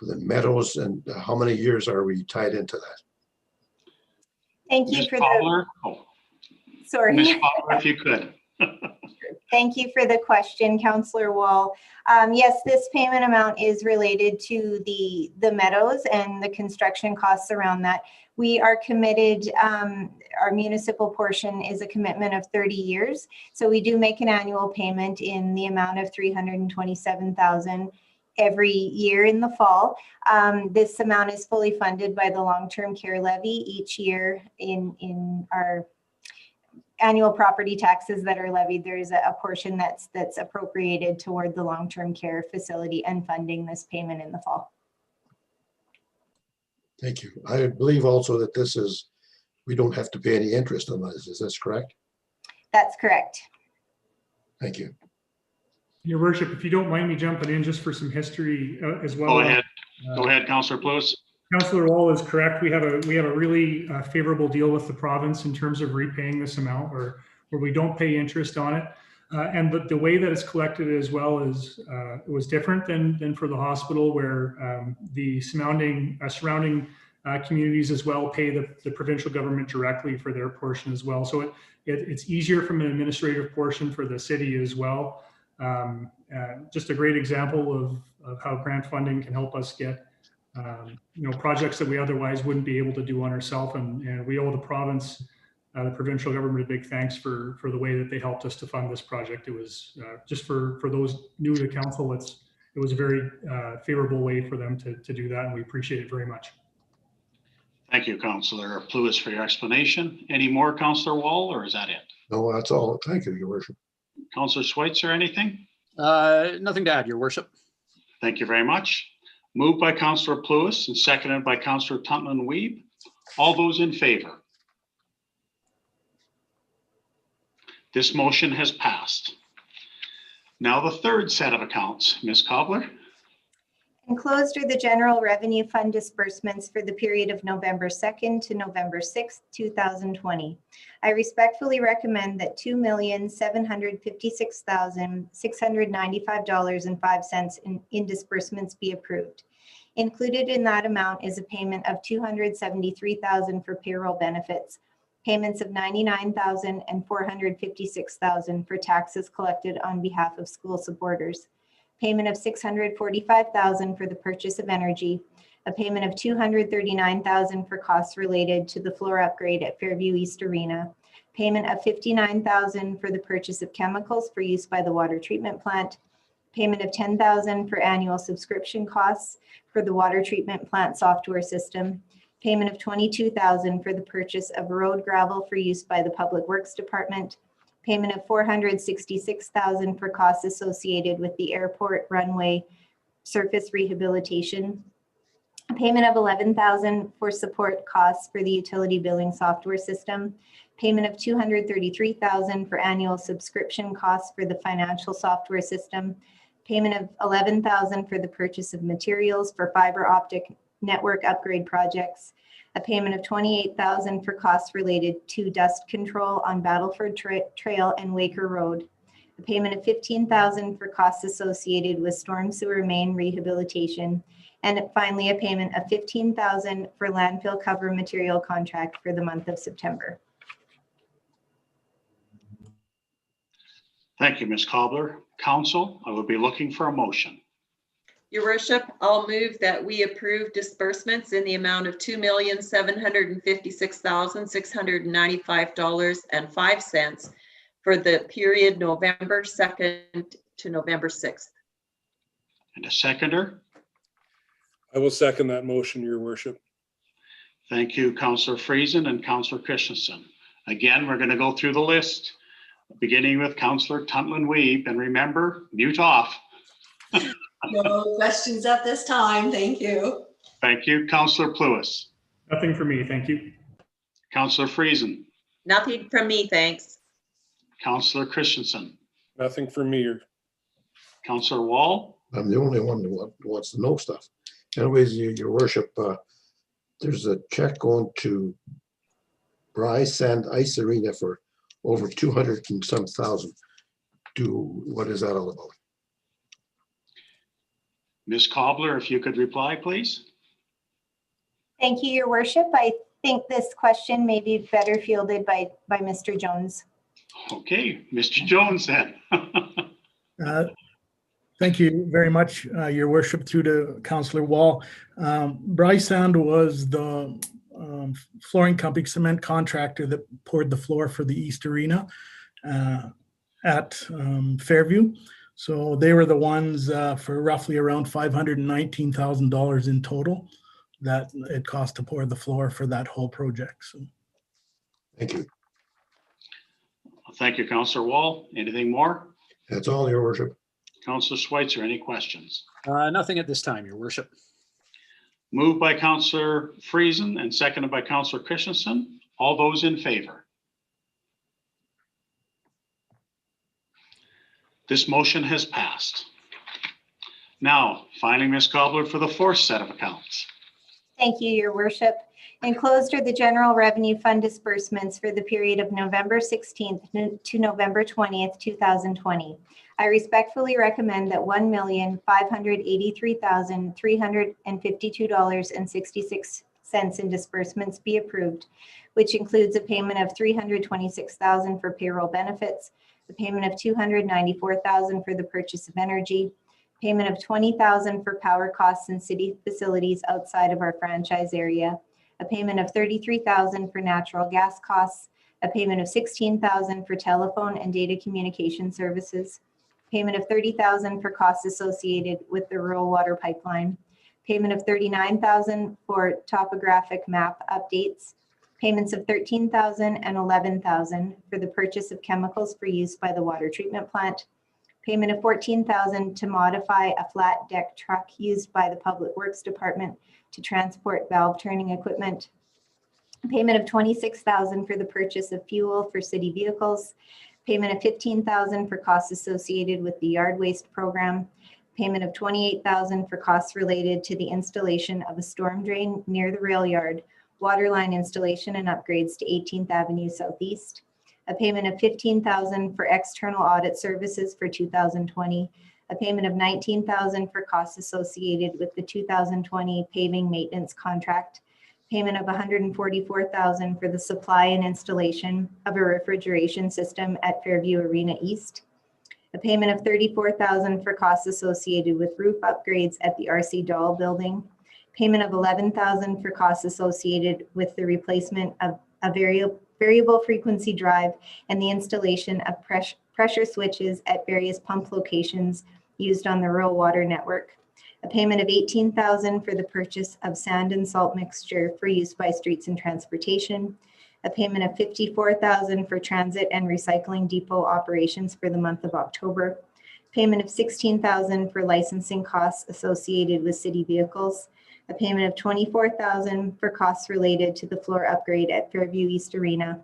meadows, and how many years are we tied into that? Thank you Ms. for Fowler? Sorry. Ms. Fowler, if you could. Thank you for the question, Councillor Wall. Yes, this payment amount is related to the meadows and the construction costs around that. We are committed, our municipal portion is a commitment of 30 years. So we do make an annual payment in the amount of $327,000 every year in the fall. This amount is fully funded by the long-term care levy each year in our annual property taxes that are levied. There is a portion that's appropriated toward the long-term care facility and funding this payment in the fall. Thank you. I believe also that this is, we don't have to pay any interest on this. Is this correct? That's correct. Thank you. Your Worship, if you don't mind me jumping in just for some history as well. Go ahead. Go ahead, Councillor Pluis. Councillor Wall is correct. We have a really favorable deal with the province in terms of repaying this amount, where we don't pay interest on it. And the way that it's collected as well is it was different than for the hospital, where the surrounding communities as well pay the provincial government directly for their portion as well. So it's easier from an administrative portion for the city as well. Just a great example of how grant funding can help us get projects that we otherwise wouldn't be able to do on ourselves, and we owe the province, the provincial government, a big thanks for the way that they helped us to fund this project. It was just for those new to council, it was a very favorable way for them to do that, and we appreciate it very much. Thank you, Councillor Pluis, for your explanation. Any more, Councillor Wall, or is that it? No, that's all. Thank you, Your Worship. Councillor Schweitzer, anything? Nothing to add, Your Worship. Thank you very much. Moved by Councillor Pluis and seconded by Councillor Tantland-Weeb. All those in favor? This motion has passed. Now the third set of accounts, Ms. Cobbler. Enclosed are the general revenue fund disbursements for the period of November 2nd to November 6th, 2020. I respectfully recommend that $2,756,695.05 in disbursements be approved. Included in that amount is a payment of $273,000 for payroll benefits, payments of $99,000 and $456,000 for taxes collected on behalf of school supporters. payment of $645,000 for the purchase of energy, a payment of $239,000 for costs related to the floor upgrade at Fairview East Arena, payment of $59,000 for the purchase of chemicals for use by the water treatment plant, payment of $10,000 for annual subscription costs for the water treatment plant software system, payment of $22,000 for the purchase of road gravel for use by the Public Works Department, payment of $466,000 for costs associated with the airport runway surface rehabilitation, a payment of $11,000 for support costs for the utility billing software system, payment of $233,000 for annual subscription costs for the financial software system, payment of $11,000 for the purchase of materials for fiber optic network upgrade projects, a payment of $28,000 for costs related to dust control on Battleford Trail and Waker Road, a payment of $15,000 for costs associated with storm sewer main rehabilitation, and finally a payment of $15,000 for landfill cover material contract for the month of September. Thank you, Ms. Cobbler. Council, I would be looking for a motion. Your worship, I'll move that we approve disbursements in the amount of $2,756,695.05 for the period November 2nd to November 6th. And a seconder? I will second that motion, your worship. Thank you, Councillor Friesen and Councillor Christensen. Again, we're going to go through the list, beginning with Councillor Tuntlin-Weeb. And remember, mute off. No questions at this time. Thank you. Thank you. Councillor Pluis. Nothing for me, thank you. Councillor Friesen. Nothing from me, thanks. Councillor Christensen. Nothing for me. Councillor Wall. I'm the only one who wants to know stuff. Anyways, your worship, there's a check going to Bryce and Ice Arena for over 200 and some thousand. What is that all about? Ms. Cobbler, if you could reply, please. Thank you, your worship. I think this question may be better fielded by Mr. Jones. Okay, Mr. Jones then. Thank you very much, your worship, through to Councillor Wall. Bryce Sand was the flooring company, cement contractor that poured the floor for the East Arena at Fairview. So they were the ones for roughly around $519,000 in total that it cost to pour the floor for that whole project. So. Thank you. Thank you, Councillor Wall. Anything more? That's all, your worship. Councillor Schweitzer, any questions? Nothing at this time, your worship. Moved by Councillor Friesen and seconded by Councillor Christensen. All those in favor? This motion has passed. Now, finally, Ms. Cobbler, for the fourth set of accounts. Thank you, your worship. Enclosed are the general revenue fund disbursements for the period of November 16th to November 20th, 2020. I respectfully recommend that $1,583,352.66 in disbursements be approved, which includes a payment of $326,000 for payroll benefits, the payment of $294,000 for the purchase of energy, payment of $20,000 for power costs in city facilities outside of our franchise area, a payment of $33,000 for natural gas costs, a payment of $16,000 for telephone and data communication services, payment of $30,000 for costs associated with the rural water pipeline, payment of $39,000 for topographic map updates, payments of $13,000 and $11,000 for the purchase of chemicals for use by the water treatment plant, payment of $14,000 to modify a flat deck truck used by the Public Works Department to transport valve turning equipment, payment of $26,000 for the purchase of fuel for city vehicles, payment of $15,000 for costs associated with the yard waste program, payment of $28,000 for costs related to the installation of a storm drain near the rail yard, water line installation and upgrades to 18th Avenue Southeast, a payment of $15,000 for external audit services for 2020, a payment of $19,000 for costs associated with the 2020 paving maintenance contract, payment of $144,000 for the supply and installation of a refrigeration system at Fairview Arena East, a payment of $34,000 for costs associated with roof upgrades at the RC Dahl building, payment of $11,000 for costs associated with the replacement of a variable frequency drive and the installation of pressure switches at various pump locations used on the rural water network, a payment of $18,000 for the purchase of sand and salt mixture for use by streets and transportation, a payment of $54,000 for transit and recycling depot operations for the month of October, payment of $16,000 for licensing costs associated with city vehicles, a payment of $24,000 for costs related to the floor upgrade at Fairview East Arena,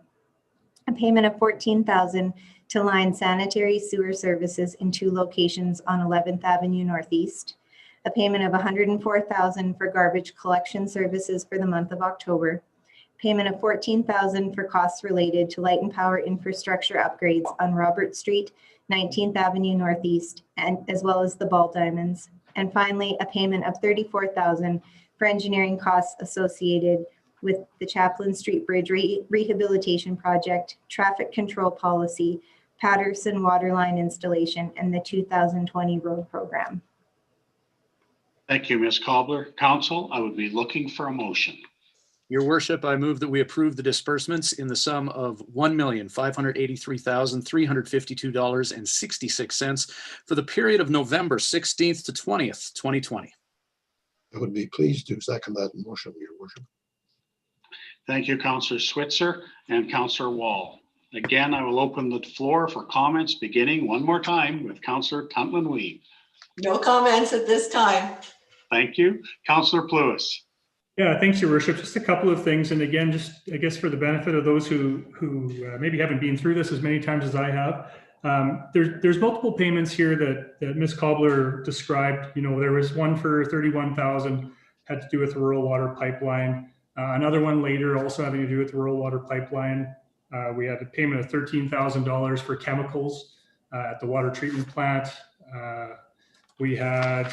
a payment of $14,000 to line sanitary sewer services in 2 locations on 11th Avenue Northeast, a payment of $104,000 for garbage collection services for the month of October, payment of $14,000 for costs related to light and power infrastructure upgrades on Robert Street, 19th Avenue Northeast, and as well as the Ball Diamonds. And finally, a payment of $34,000 for engineering costs associated with the Chaplin Street Bridge Rehabilitation Project, traffic control policy, Patterson Waterline installation, and the 2020 road program. Thank you, Ms. Cobbler. Council, I would be looking for a motion. Your worship, I move that we approve the disbursements in the sum of $1,583,352.66 for the period of November 16th to 20th, 2020. I would be pleased to second that motion, Your Worship. Thank you, Councillor Switzer and Councillor Wall. Again, I will open the floor for comments, beginning one more time with Councillor Tuntlin-Weed. No comments at this time. Thank you. Councillor Pluis. Yeah, thanks, Your Worship. Just a couple of things. And again, just I guess for the benefit of those who maybe haven't been through this as many times as I have, there's multiple payments here that Ms. Cobbler described. You know, there was one for $31,000 had to do with the rural water pipeline. Another one later also having to do with the rural water pipeline. We had a payment of $13,000 for chemicals at the water treatment plant. We had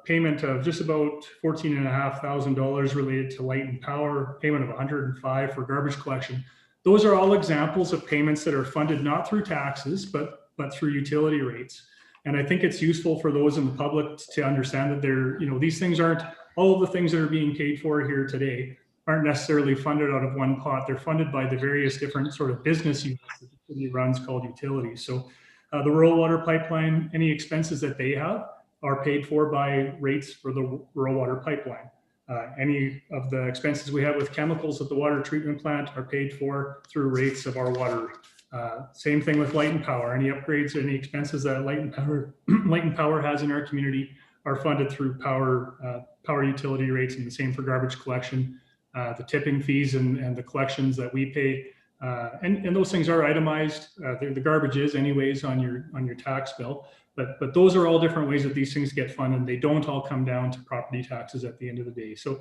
payment of just about $14,500 related to light and power, payment of $105 for garbage collection. Those are all examples of payments that are funded not through taxes, but through utility rates. And I think it's useful for those in the public to understand that these things aren't, all of the things that are being paid for here today aren't necessarily funded out of one pot. They're funded by the various different sort of business units that the city runs called utilities. So the rural water pipeline, any expenses that they have are paid for by rates for the rural water pipeline. Any of the expenses we have with chemicals at the water treatment plant are paid for through rates of our water. Same thing with light and power. Any upgrades, any expenses that light and power has in our community are funded through power utility rates, and the same for garbage collection. The tipping fees and the collections that we pay, and those things are itemized. The garbage is anyways on your tax bill. But those are all different ways that these things get funded. They don't all come down to property taxes at the end of the day. So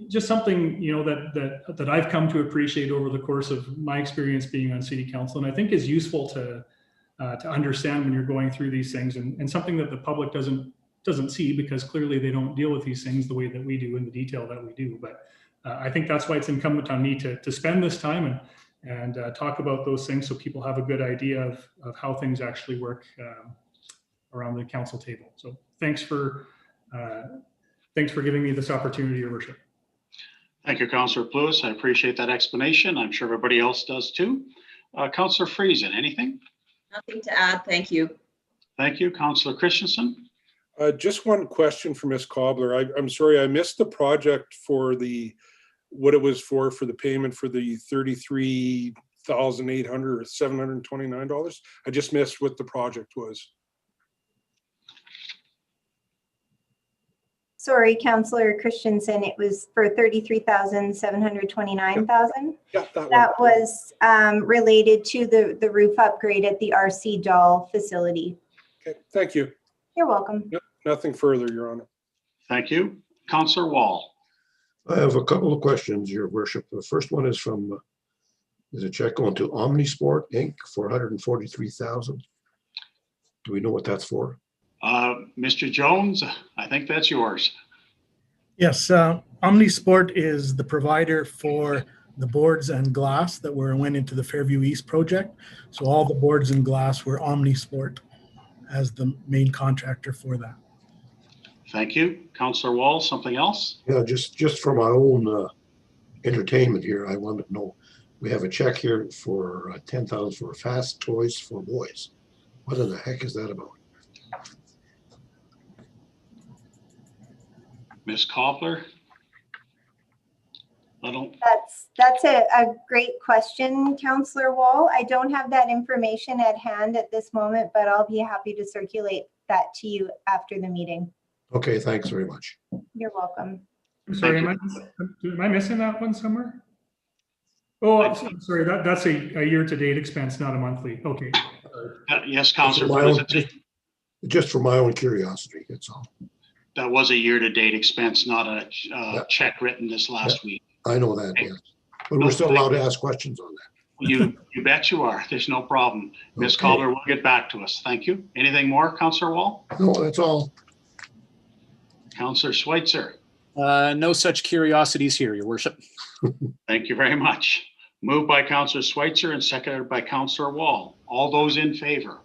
just something, that I've come to appreciate over the course of my experience being on city council, and I think is useful to understand when you're going through these things, and something that the public doesn't see, because clearly they don't deal with these things the way that we do in the detail that we do. But I think that's why it's incumbent on me to spend this time and talk about those things so people have a good idea of how things actually work around the council table. So thanks for giving me this opportunity, Your Worship. Thank you, Councillor Pluis. I appreciate that explanation. I'm sure everybody else does too. Councillor Friesen, anything? Nothing to add. Thank you. Thank you. Councillor Christensen. Just one question for Ms. Cobbler. I'm sorry, I missed the project for what it was for the payment for the $33,800 or $729. I just missed what the project was. Sorry, Councillor Christensen, it was for $33,729,000. Yeah, that was related to the roof upgrade at the RC Dahl facility. Okay, thank you. You're welcome. Yep, nothing further, Your Honor. Thank you. Councillor Wall. I have a couple of questions, Your Worship. The first one is from, is a check going to Omnisport Inc. for $143,000. Do we know what that's for? Mr. Jones, I think that's yours. Yes, Omnisport is the provider for the boards and glass that went into the Fairview East project. So all the boards and glass were Omnisport. as the main contractor for that. Thank you. Councillor Wall, something else? Yeah, just for my own entertainment here, I wanted to know, we have a check here for 10,000 for fast toys for boys. What in the heck is that about? Ms. Cobbler? I don't, That's a great question, Councillor Wall. I don't have that information at hand at this moment, but I'll be happy to circulate that to you after the meeting. Okay, thanks very much. You're welcome. Sorry, am I missing that one somewhere? Oh, I'm sorry, that's a year-to-date expense, not a monthly. Okay. yes, Councillor. Just for my own curiosity, that's all. That was a year-to-date expense, not a check written this last week. I know that, yes. But we're still allowed to ask questions on that. You bet you are. There's no problem. Ms. Okay. Calder will get back to us. Thank you. Anything more, Councillor Wall? No, that's all. Councillor Schweitzer? No such curiosities here, Your Worship. Thank you very much. Moved by Councillor Schweitzer and seconded by Councillor Wall. All those in favor?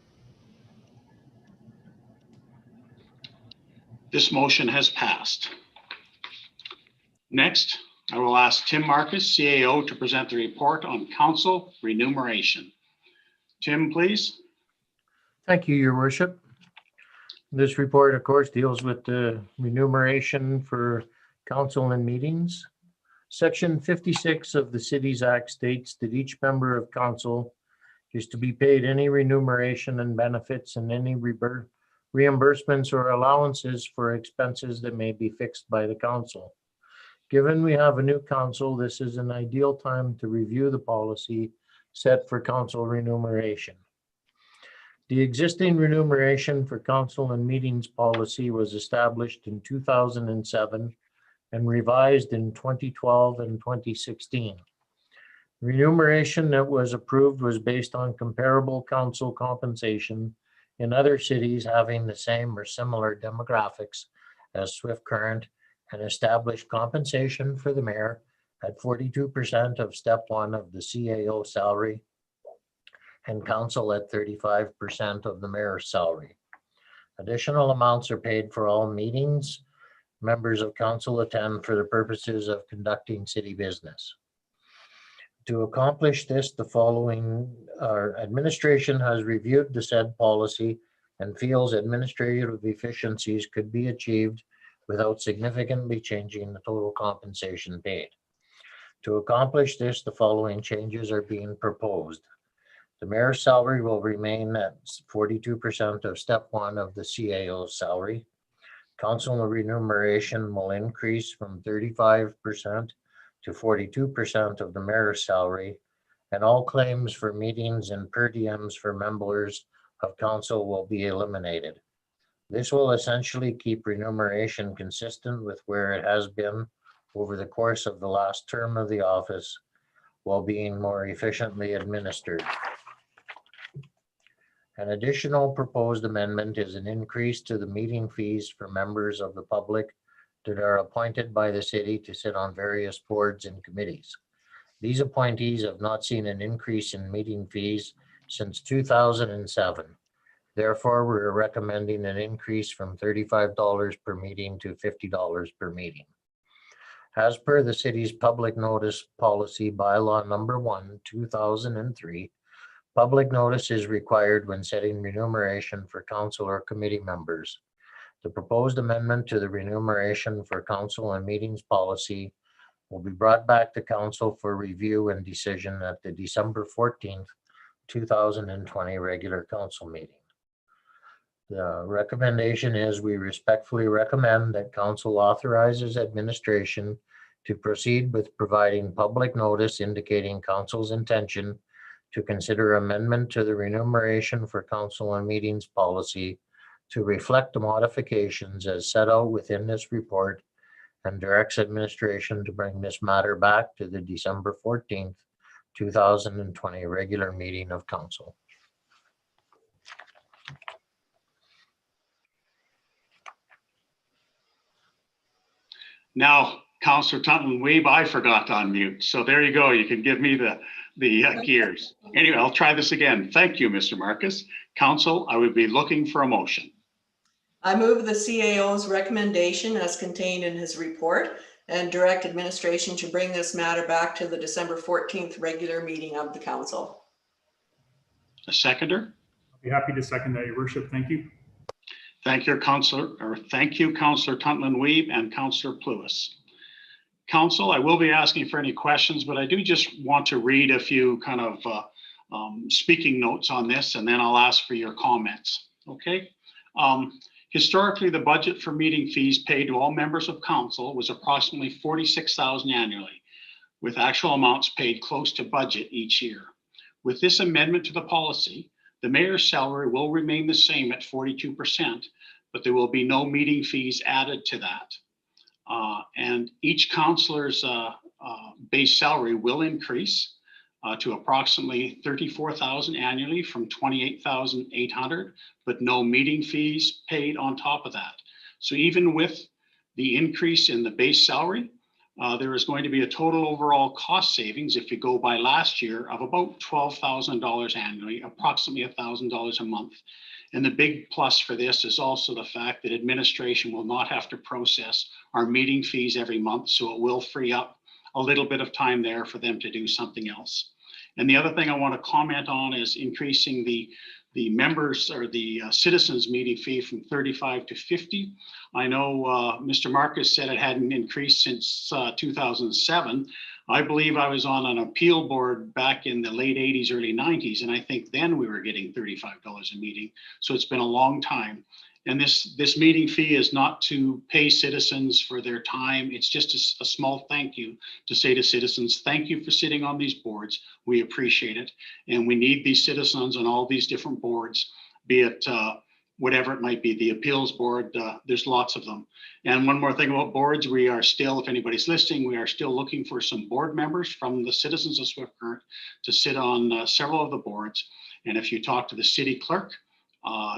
This motion has passed. Next, I will ask Tim Marcus, CAO, to present the report on council remuneration. Tim, please. Thank you, Your Worship. This report, of course, deals with the remuneration for council and meetings. Section 56 of the Cities Act states that each member of council is to be paid any remuneration and benefits and any reimbursements or allowances for expenses that may be fixed by the council. Given we have a new council, this is an ideal time to review the policy set for council remuneration. The existing remuneration for council and meetings policy was established in 2007 and revised in 2012 and 2016. Remuneration that was approved was based on comparable council compensation in other cities having the same or similar demographics as Swift Current, and established compensation for the mayor at 42% of step 1 of the CAO salary and council at 35% of the mayor's salary. Additional amounts are paid for all meetings members of council attend for the purposes of conducting city business. To accomplish this, the following, our administration has reviewed the said policy and feels administrative efficiencies could be achieved without significantly changing the total compensation paid. To accomplish this, the following changes are being proposed. The mayor's salary will remain at 42% of step 1 of the CAO salary. Council remuneration will increase from 35% to 42% of the mayor's salary, and all claims for meetings and per diems for members of council will be eliminated. This will essentially keep remuneration consistent with where it has been over the course of the last term of the office, while being more efficiently administered. An additional proposed amendment is an increase to the meeting fees for members of the public that are appointed by the city to sit on various boards and committees. These appointees have not seen an increase in meeting fees since 2007. Therefore, we're recommending an increase from $35 per meeting to $50 per meeting. As per the city's public notice policy bylaw number 1, 2003, public notice is required when setting remuneration for council or committee members. The proposed amendment to the remuneration for council and meetings policy will be brought back to council for review and decision at the December 14th, 2020 regular council meeting. The recommendation is we respectfully recommend that council authorizes administration to proceed with providing public notice indicating council's intention to consider amendment to the remuneration for council and meetings policy to reflect the modifications as set out within this report, and directs administration to bring this matter back to the December 14th, 2020 regular meeting of council. Now, Councillor Tutton-Weeb, I forgot to unmute. So there you go. You can give me the gears. Anyway, I'll try this again. Thank you, Mr. Marcus. Council, I would be looking for a motion. I move the CAO's recommendation as contained in his report and direct administration to bring this matter back to the December 14th regular meeting of the council. A seconder? I'll be happy to second that, Your Worship. Thank you. Thank you, Councillor Tuntlin-Weeb and Councillor Pluis. Council, I will be asking for any questions, but I do just want to read a few kind of speaking notes on this, and then I'll ask for your comments. Okay. Historically, the budget for meeting fees paid to all members of council was approximately $46,000 annually, with actual amounts paid close to budget each year. With this amendment to the policy, the mayor's salary will remain the same at 42%, but there will be no meeting fees added to that. And each councillor's base salary will increase to approximately $34,000 annually from $28,800, but no meeting fees paid on top of that. So even with the increase in the base salary, there is going to be a total overall cost savings, if you go by last year, of about $12,000 annually, approximately $1,000 a month. And the big plus for this is also the fact that administration will not have to process our meeting fees every month, so it will free up a little bit of time there for them to do something else. And the other thing I want to comment on is increasing the members or the citizens meeting fee from 35 to 50. I know Mr. Marcus said it hadn't increased since 2007. I believe I was on an appeal board back in the late 80s, early 90s, and I think then we were getting $35 a meeting. So it's been a long time. And this meeting fee is not to pay citizens for their time. It's just a small thank you to say to citizens, thank you for sitting on these boards. We appreciate it. And we need these citizens on all these different boards, be it whatever it might be, the appeals board, there's lots of them. And one more thing about boards, we are still, if anybody's listening, we are still looking for some board members from the citizens of Swift Current to sit on several of the boards. And if you talk to the city clerk,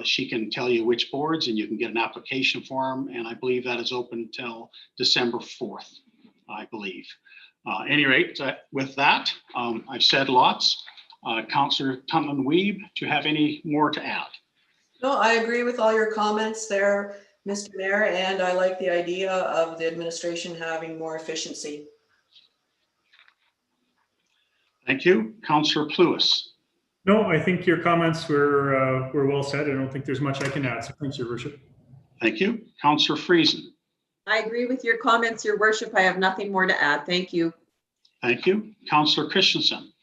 she can tell you which boards and you can get an application form. And I believe that is open until December 4th, I believe. Any rate, with that, I've said lots. Councillor Tuntlin-Weeb, do you have any more to add? No, I agree with all your comments there, Mr. Mayor, and I like the idea of the administration having more efficiency. Thank you. Councillor Pluis. No, I think your comments were well said. I don't think there's much I can add. So thanks, Your Worship. Thank you. Councillor Friesen. I agree with your comments, Your Worship. I have nothing more to add. Thank you. Thank you. Councillor Christensen.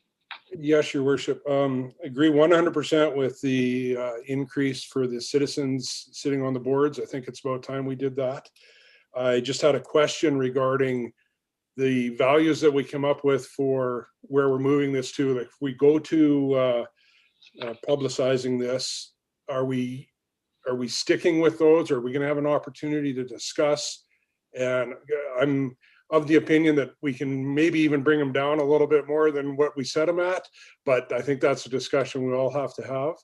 Yes, Your Worship. Agree 100% with the increase for the citizens sitting on the boards. I think it's about time we did that. I just had a question regarding the values that we come up with for where we're moving this to. Like if we go to publicizing this, are we sticking with those? Or are we going to have an opportunity to discuss? And I'm of the opinion that we can maybe even bring them down a little bit more than what we set them at, but I think that's a discussion we all have to have.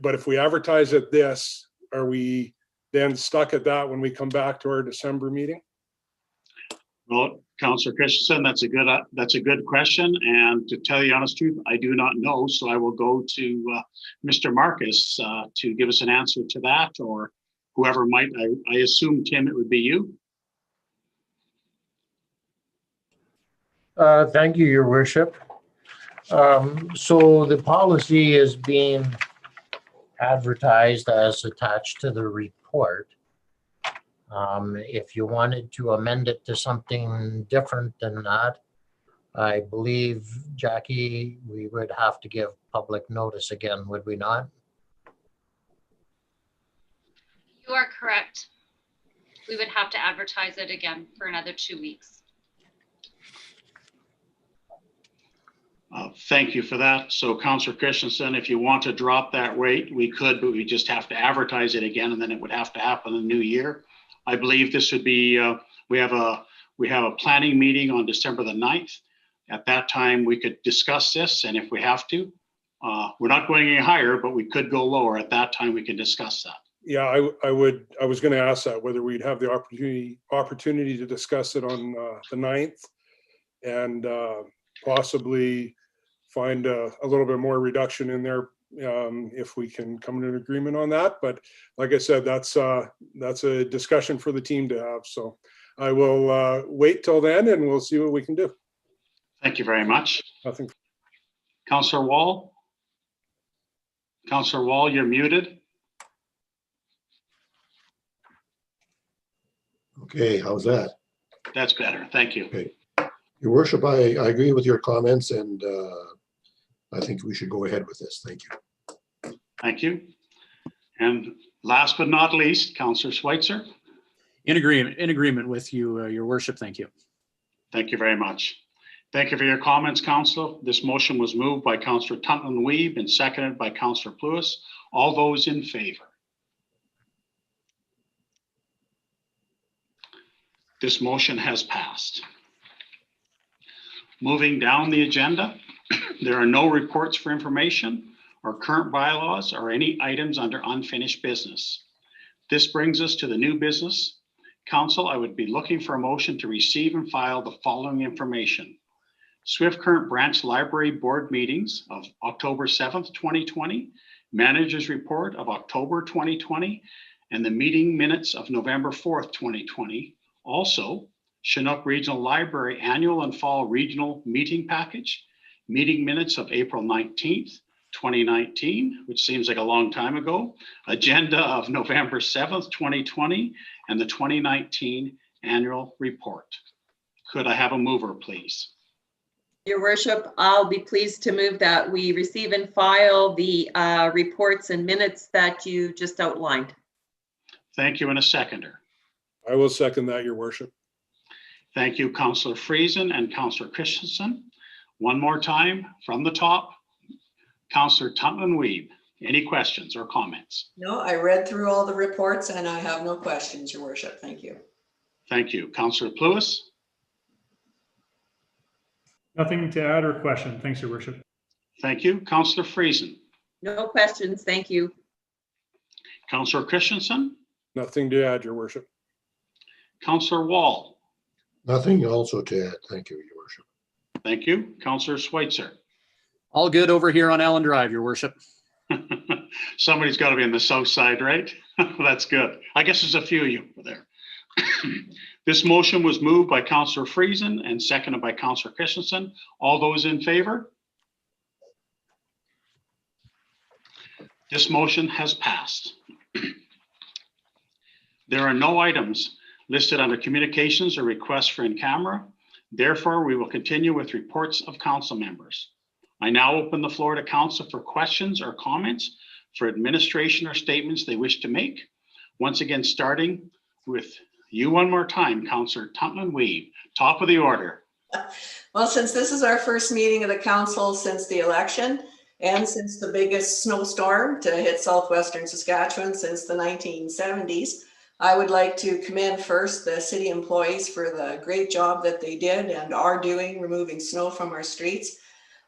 But if we advertise at this, are we then stuck at that when we come back to our December meeting? Well, Councillor Christensen, that's a good question. And to tell you the honest truth, I do not know. So I will go to Mr. Marcus to give us an answer to that, or whoever might. I assume, Tim, it would be you. Thank you, Your Worship. So the policy is being advertised as attached to the report. If you wanted to amend it to something different than that, I believe, Jackie, we would have to give public notice again, would we not? You are correct. We would have to advertise it again for another 2 weeks. Thank you for that. So Councillor Christensen, if you want to drop that rate, we could, but we just have to advertise it again, and then it would have to happen in the new year. I believe this would be, we have a planning meeting on December the 9th. At that time, we could discuss this, and if we have to, we're not going any higher, but we could go lower. At that time, we can discuss that. Yeah, I was going to ask that, whether we'd have the opportunity to discuss it on the 9th and possibly find a little bit more reduction in there if we can come to an agreement on that. But like I said, that's a discussion for the team to have. So I will wait till then and we'll see what we can do. Thank you very much. Nothing. Councillor Wall? Councillor Wall, you're muted. Okay, how's that? That's better. Thank you. Okay. Your worship, I agree with your comments, and I think we should go ahead with this. Thank you. Thank you. And last but not least, Councillor Schweitzer. In agreement with you, your worship. Thank you. Thank you very much. Thank you for your comments, Council. This motion was moved by Councillor Tutman-Weeb and seconded by Councillor Pluis. All those in favor? This motion has passed. Moving down the agenda, there are no reports for information or current bylaws or any items under unfinished business. This brings us to the new business. Council, I would be looking for a motion to receive and file the following information. Swift Current Branch Library Board meetings of October 7th, 2020, Manager's Report of October 2020, and the meeting minutes of November 4th, 2020. Also, Chinook Regional Library Annual and Fall Regional Meeting Package, meeting minutes of April 19th, 2019, which seems like a long time ago, agenda of November 7th, 2020, and the 2019 Annual Report. Could I have a mover, please? Your worship, I'll be pleased to move that we receive and file the reports and minutes that you just outlined. Thank you, and a seconder. I will second that, your worship. Thank you, Councillor Friesen and Councillor Christensen. One more time from the top, Councillor Tutman-Weeb. Any questions or comments? No, I read through all the reports and I have no questions, your worship. Thank you. Thank you. Councillor Pluis? Nothing to add or question. Thanks, your worship. Thank you. Councillor Friesen? No questions. Thank you. Councillor Christensen? Nothing to add, your worship. Councillor Wall? Nothing also to add. Thank you, your worship. Thank you. Councillor Schweitzer? All good over here on Allen Drive, your worship. Somebody's got to be on the south side, right? That's good. I guess there's a few of you over there. This motion was moved by Councillor Friesen and seconded by Councillor Christensen. All those in favor? This motion has passed. There are no items listed under communications or requests for in camera. Therefore, we will continue with reports of council members. I now open the floor to council for questions or comments for administration or statements they wish to make. Once again, starting with you one more time, Councillor Tutman-Weeb, top of the order. Well, since this is our first meeting of the council since the election and since the biggest snowstorm to hit southwestern Saskatchewan since the 1970s, I would like to commend first the city employees for the great job that they did and are doing removing snow from our streets.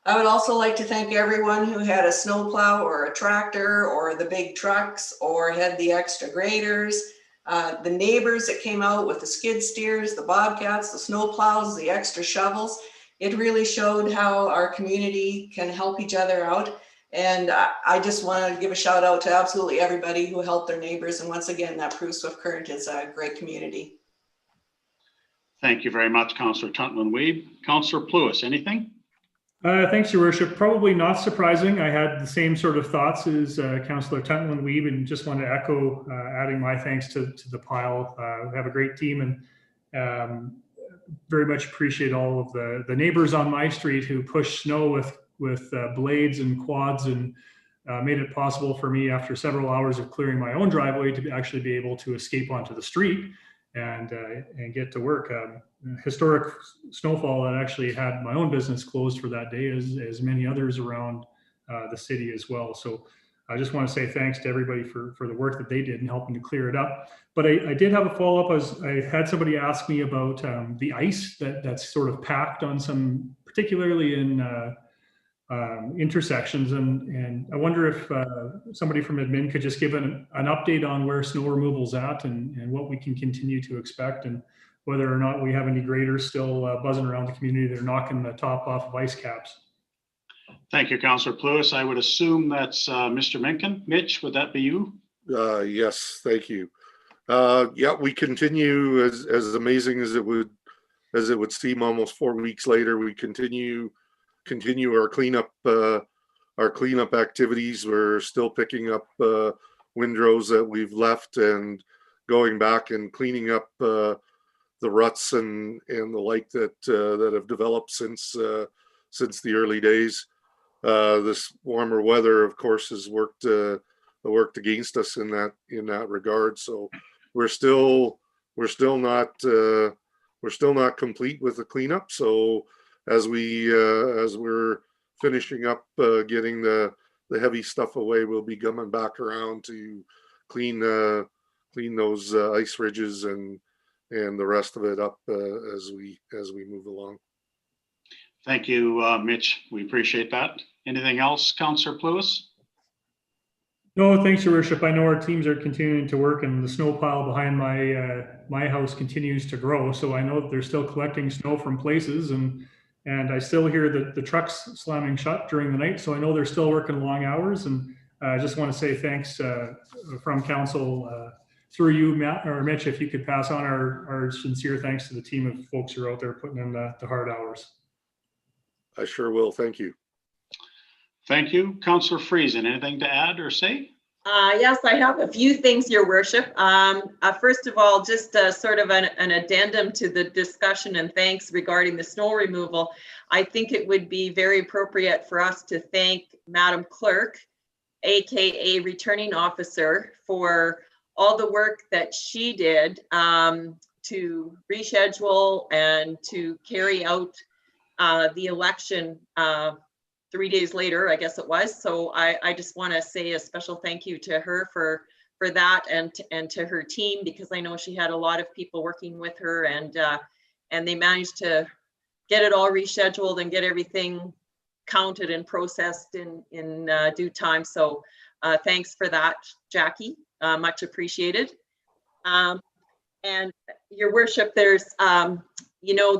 I would also like to thank everyone who had a snowplow or a tractor or the big trucks or had the extra graders, the neighbors that came out with the skid steers, the bobcats, the snowplows, the extra shovels. It really showed how our community can help each other out. And I just want to give a shout out to absolutely everybody who helped their neighbors. And once again, that proves Swift Current is a great community. Thank you very much, Councillor Tutman-Weeb. Councillor Pluis, anything? Thanks, your worship. Probably not surprising. I had the same sort of thoughts as Councillor Tutman-Weeb and just want to echo adding my thanks to the pile. We have a great team and very much appreciate all of the neighbors on my street who push snow with blades and quads and made it possible for me after several hours of clearing my own driveway to actually be able to escape onto the street and get to work. Historic snowfall that actually had my own business closed for that day, as many others around the city as well. So I just want to say thanks to everybody for the work that they did in helping to clear it up. But I did have a follow-up as I had somebody ask me about the ice that's sort of packed on some, particularly in intersections, and I wonder if somebody from admin could just give an update on where snow removal's at and what we can continue to expect, and whether or not we have any graders still buzzing around the community that are knocking the top off of ice caps. Thank you, Councillor Pluis. I would assume that's Mr. Minkin. Mitch, would that be you? Yes, thank you. Yeah, we continue as amazing as it would seem almost 4 weeks later. We continue our cleanup activities. We're still picking up windrows that we've left and going back and cleaning up the ruts and the like that have developed since the early days. This warmer weather, of course, has worked against us in that regard. So we're still not complete with the cleanup. So as we're finishing up getting the heavy stuff away, we'll be coming back around to clean those ice ridges and the rest of it up as we move along. Thank you, Mitch. We appreciate that. Anything else, Councillor Pluis? No, thanks, Your Worship. I know our teams are continuing to work, and the snow pile behind my house continues to grow. So I know that they're still collecting snow from places, and I still hear the trucks slamming shut during the night. So I know they're still working long hours, and I just want to say thanks from council through you, Matt or Mitch, if you could pass on our sincere thanks to the team of folks who are out there putting in the hard hours. I sure will. Thank you. Thank you. Councillor Friesen, anything to add or say? Yes, I have a few things, Your Worship. First of all, just sort of an addendum to the discussion and thanks regarding the snow removal. I think it would be very appropriate for us to thank Madam Clerk, AKA Returning Officer, for all the work that she did to reschedule and to carry out the election 3 days later, I guess it was. So I just want to say a special thank you to her for that and to her team, because I know she had a lot of people working with her, and they managed to get it all rescheduled and get everything counted and processed in due time. So thanks for that, Jackie. Much appreciated. And Your Worship, there's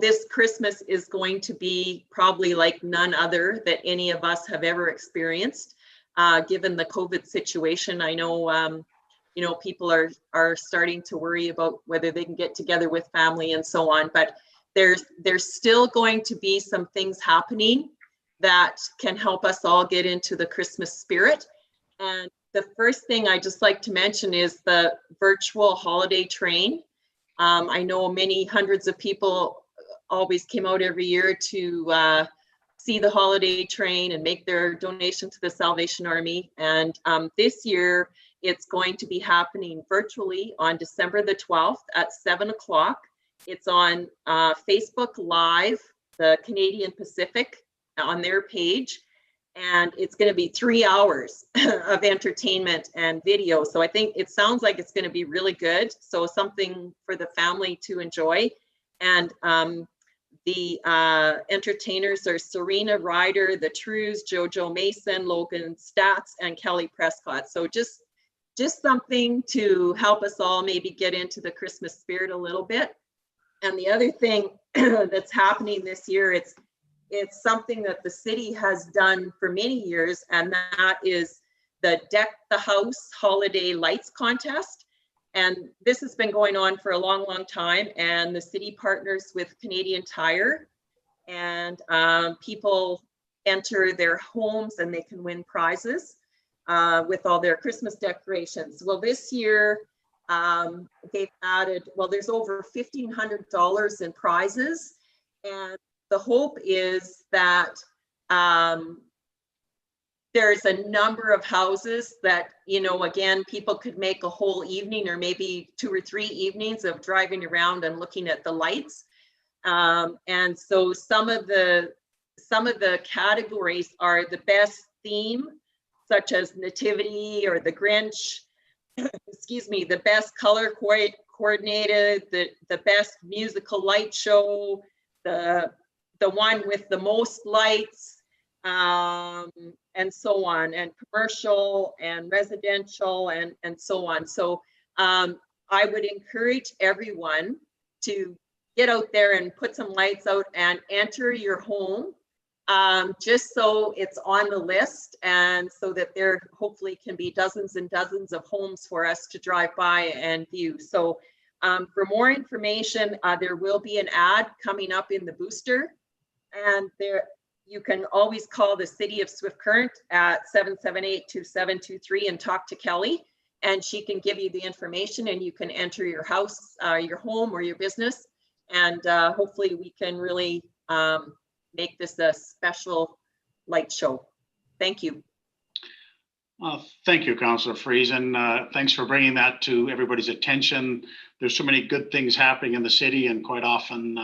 this Christmas is going to be probably like none other that any of us have ever experienced, given the COVID situation. I know, people are starting to worry about whether they can get together with family and so on, but there's still going to be some things happening that can help us all get into the Christmas spirit. And the first thing I just like to mention is the virtual holiday train. I know many hundreds of people always came out every year to see the holiday train and make their donation to the Salvation Army. And this year, it's going to be happening virtually on December the 12th at 7 o'clock. It's on Facebook Live, the Canadian Pacific, on their page. And it's going to be 3 hours of entertainment and video. So I think it sounds like it's going to be really good. So something for the family to enjoy. And the entertainers are Serena Ryder, the Trues, Jojo Mason, Logan Stats, and Kelly Prescott. So just something to help us all maybe get into the Christmas spirit a little bit. And the other thing that's happening this year, it's something that the city has done for many years, and that is the Deck the House Holiday Lights Contest. And this has been going on for a long, long time, and the city partners with Canadian Tire, and people enter their homes and they can win prizes with all their Christmas decorations. Well, this year they've added, there's over $1,500 in prizes, and the hope is that there's a number of houses that, again, people could make a whole evening or maybe 2 or 3 evenings of driving around and looking at the lights. And so some of the categories are the best theme, such as Nativity or the Grinch, excuse me, the best color coordinated, the best musical light show, the one with the most lights, and so on, and commercial and residential and so on. So I would encourage everyone to get out there and put some lights out and enter your home just so it's on the list and so that there hopefully can be dozens and dozens of homes for us to drive by and view. So for more information, there will be an ad coming up in the booster, and there you can always call the City of Swift Current at 778-2723 and talk to Kelly, and she can give you the information, and you can enter your house, your home, or your business, and hopefully we can really make this a special light show. Thank you. Thank you, Councillor Friesen. Thanks for bringing that to everybody's attention. There's so many good things happening in the city, and quite often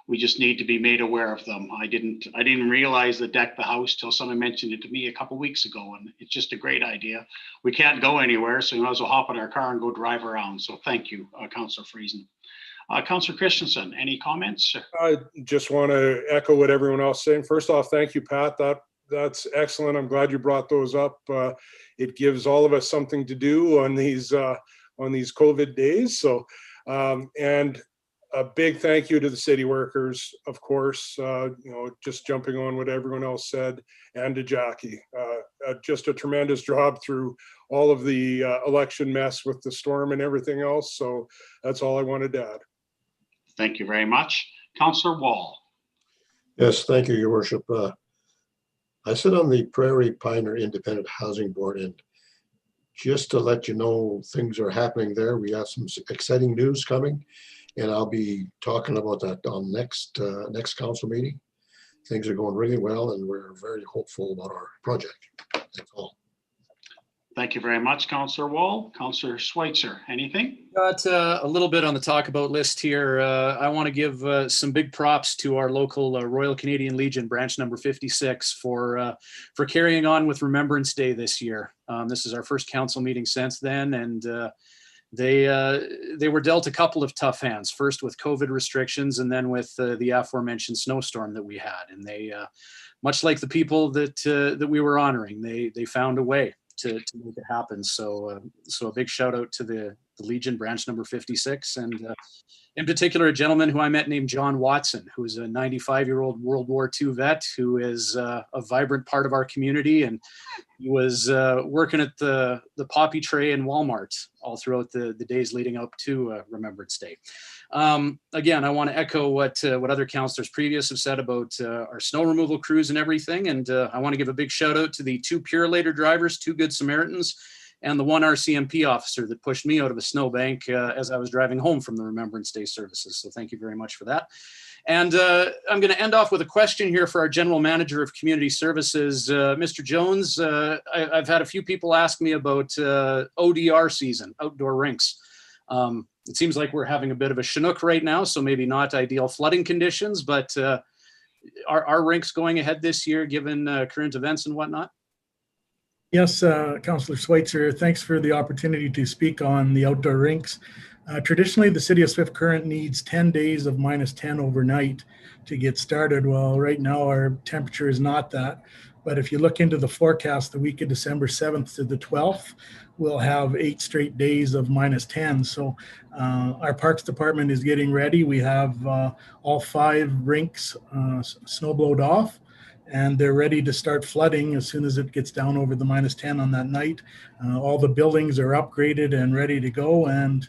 we just need to be made aware of them. I didn't realize the Deck the House till someone mentioned it to me a couple of weeks ago, and it's just a great idea. We can't go anywhere, so we might as well hop in our car and go drive around. So thank you, Councillor Friesen. Councillor Christensen, any comments? I just want to echo what everyone else is saying. First off, thank you, Pat. That's excellent. I'm glad you brought those up. It gives all of us something to do on these COVID days. So, and a big thank you to the city workers, of course, just jumping on what everyone else said, and to Jackie. Just a tremendous job through all of the election mess with the storm and everything else. So that's all I wanted to add. Thank you very much. Councillor Wall. Yes, thank you, Your Worship. I sit on the Prairie Pioneer Independent Housing Board, and just to let you know, things are happening there. We have some exciting news coming, and I'll be talking about that on next council meeting. Things are going really well, and we're very hopeful about our project. That's all. Thank you very much, Councillor Wall. Councillor Schweitzer, anything? Got a little bit on the talk about list here. I want to give some big props to our local Royal Canadian Legion branch number 56 for carrying on with Remembrance Day this year. This is our first council meeting since then, and they were dealt a couple of tough hands. First with COVID restrictions, and then with the aforementioned snowstorm that we had. And they, much like the people that we were honoring, they found a way to make it happen. So a big shout out to the Legion branch number 56, and in particular a gentleman who I met named John Watson, who is a 95-year-old World War II vet who is a vibrant part of our community, and he was working at the poppy tray in Walmart all throughout the days leading up to Remembrance Day. Again, I want to echo what other councillors previous have said about our snow removal crews and everything. And I want to give a big shout out to the 2 Purelator drivers, 2 Good Samaritans, and the 1 RCMP officer that pushed me out of a snowbank as I was driving home from the Remembrance Day services. So thank you very much for that. And I'm going to end off with a question here for our General Manager of Community Services, Mr. Jones. I've had a few people ask me about ODR season, outdoor rinks. It seems like we're having a bit of a Chinook right now, so maybe not ideal flooding conditions, but are rinks going ahead this year given current events and whatnot? Yes, Councillor Schweitzer, thanks for the opportunity to speak on the outdoor rinks. Traditionally, the City of Swift Current needs 10 days of -10 overnight to get started. Well, right now our temperature is not that. But if you look into the forecast, the week of December 7th to the 12th, we'll have 8 straight days of -10. So our Parks Department is getting ready. We have all 5 rinks snowblowed off, and they're ready to start flooding as soon as it gets down over the -10 on that night. All the buildings are upgraded and ready to go. And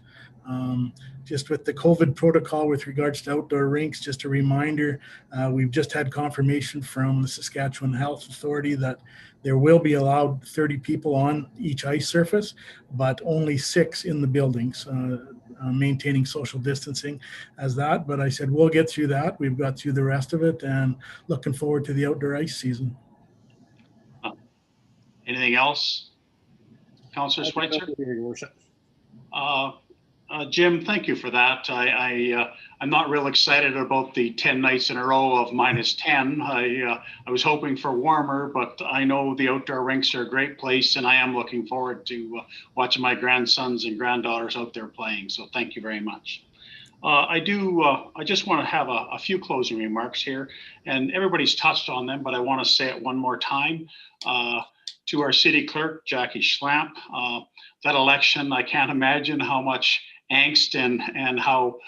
just with the COVID protocol with regards to outdoor rinks, just a reminder, we've just had confirmation from the Saskatchewan Health Authority that there will be allowed 30 people on each ice surface, but only 6 in the buildings, maintaining social distancing as that. But I said, we'll get through that. We've got through the rest of it, and looking forward to the outdoor ice season. Anything else? Councillor Schweitzer? Your worship. Jim, thank you for that. I'm not real excited about the 10 nights in a row of -10. I was hoping for warmer, but I know the outdoor rinks are a great place, and I am looking forward to watching my grandsons and granddaughters out there playing. So thank you very much. I just want to have a few closing remarks here, and everybody's touched on them, but I want to say it one more time. To our city clerk, Jackie Schlamp, that election, I can't imagine how much angst and how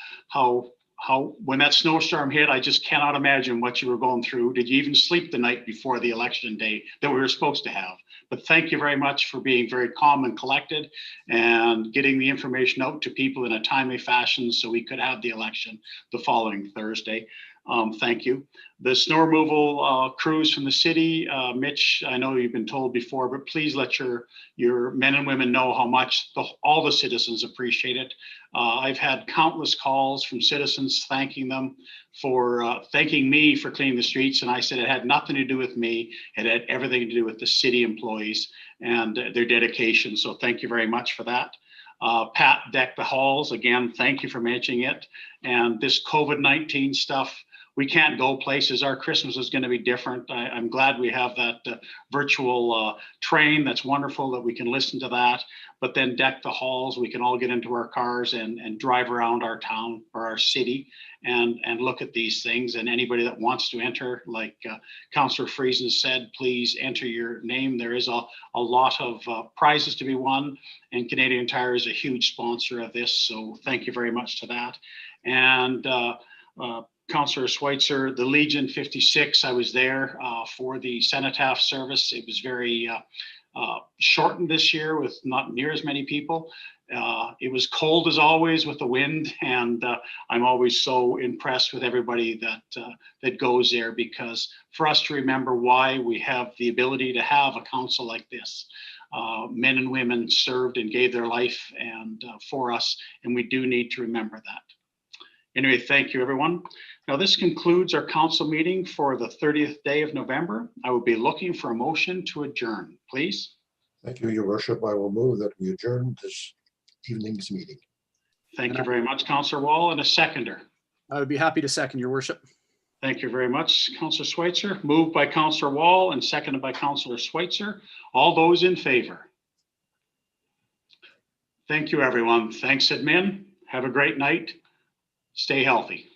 when that snowstorm hit, I just cannot imagine what you were going through. Did you even sleep the night before the election day that we were supposed to have? But thank you very much for being very calm and collected and getting the information out to people in a timely fashion so we could have the election the following Thursday. Thank you. The snow removal crews from the city, Mitch, I know you've been told before, but please let your men and women know how much all the citizens appreciate it. I've had countless calls from citizens thanking them for thanking me for cleaning the streets. And I said it had nothing to do with me. It had everything to do with the city employees and their dedication. So thank you very much for that. Pat decked the halls. Again, thank you for mentioning it. And this COVID-19 stuff, we can't go places. Our Christmas is going to be different. I'm glad we have that virtual train. That's wonderful that we can listen to that, but then deck the halls. We can all get into our cars and drive around our town or our city and look at these things. And anybody that wants to enter, like Councillor Friesen said, please enter your name. There is a lot of prizes to be won, and Canadian Tire is a huge sponsor of this. So thank you very much to that. And Councillor Schweitzer, the Legion 56, I was there for the cenotaph service. It was very shortened this year with not near as many people. It was cold as always with the wind, and I'm always so impressed with everybody that goes there, because for us to remember why we have the ability to have a council like this. Men and women served and gave their life and for us, and we do need to remember that. Anyway, thank you, everyone. Now, this concludes our council meeting for the 30th day of November. I will be looking for a motion to adjourn, please. Thank you, Your Worship. I will move that we adjourn this evening's meeting. Thank you very much, Councillor Wall, and a seconder. I would be happy to second, Your Worship. Thank you very much, Councillor Schweitzer. Moved by Councillor Wall and seconded by Councillor Schweitzer. All those in favor? Thank you, everyone. Thanks, admin. Have a great night. Stay healthy.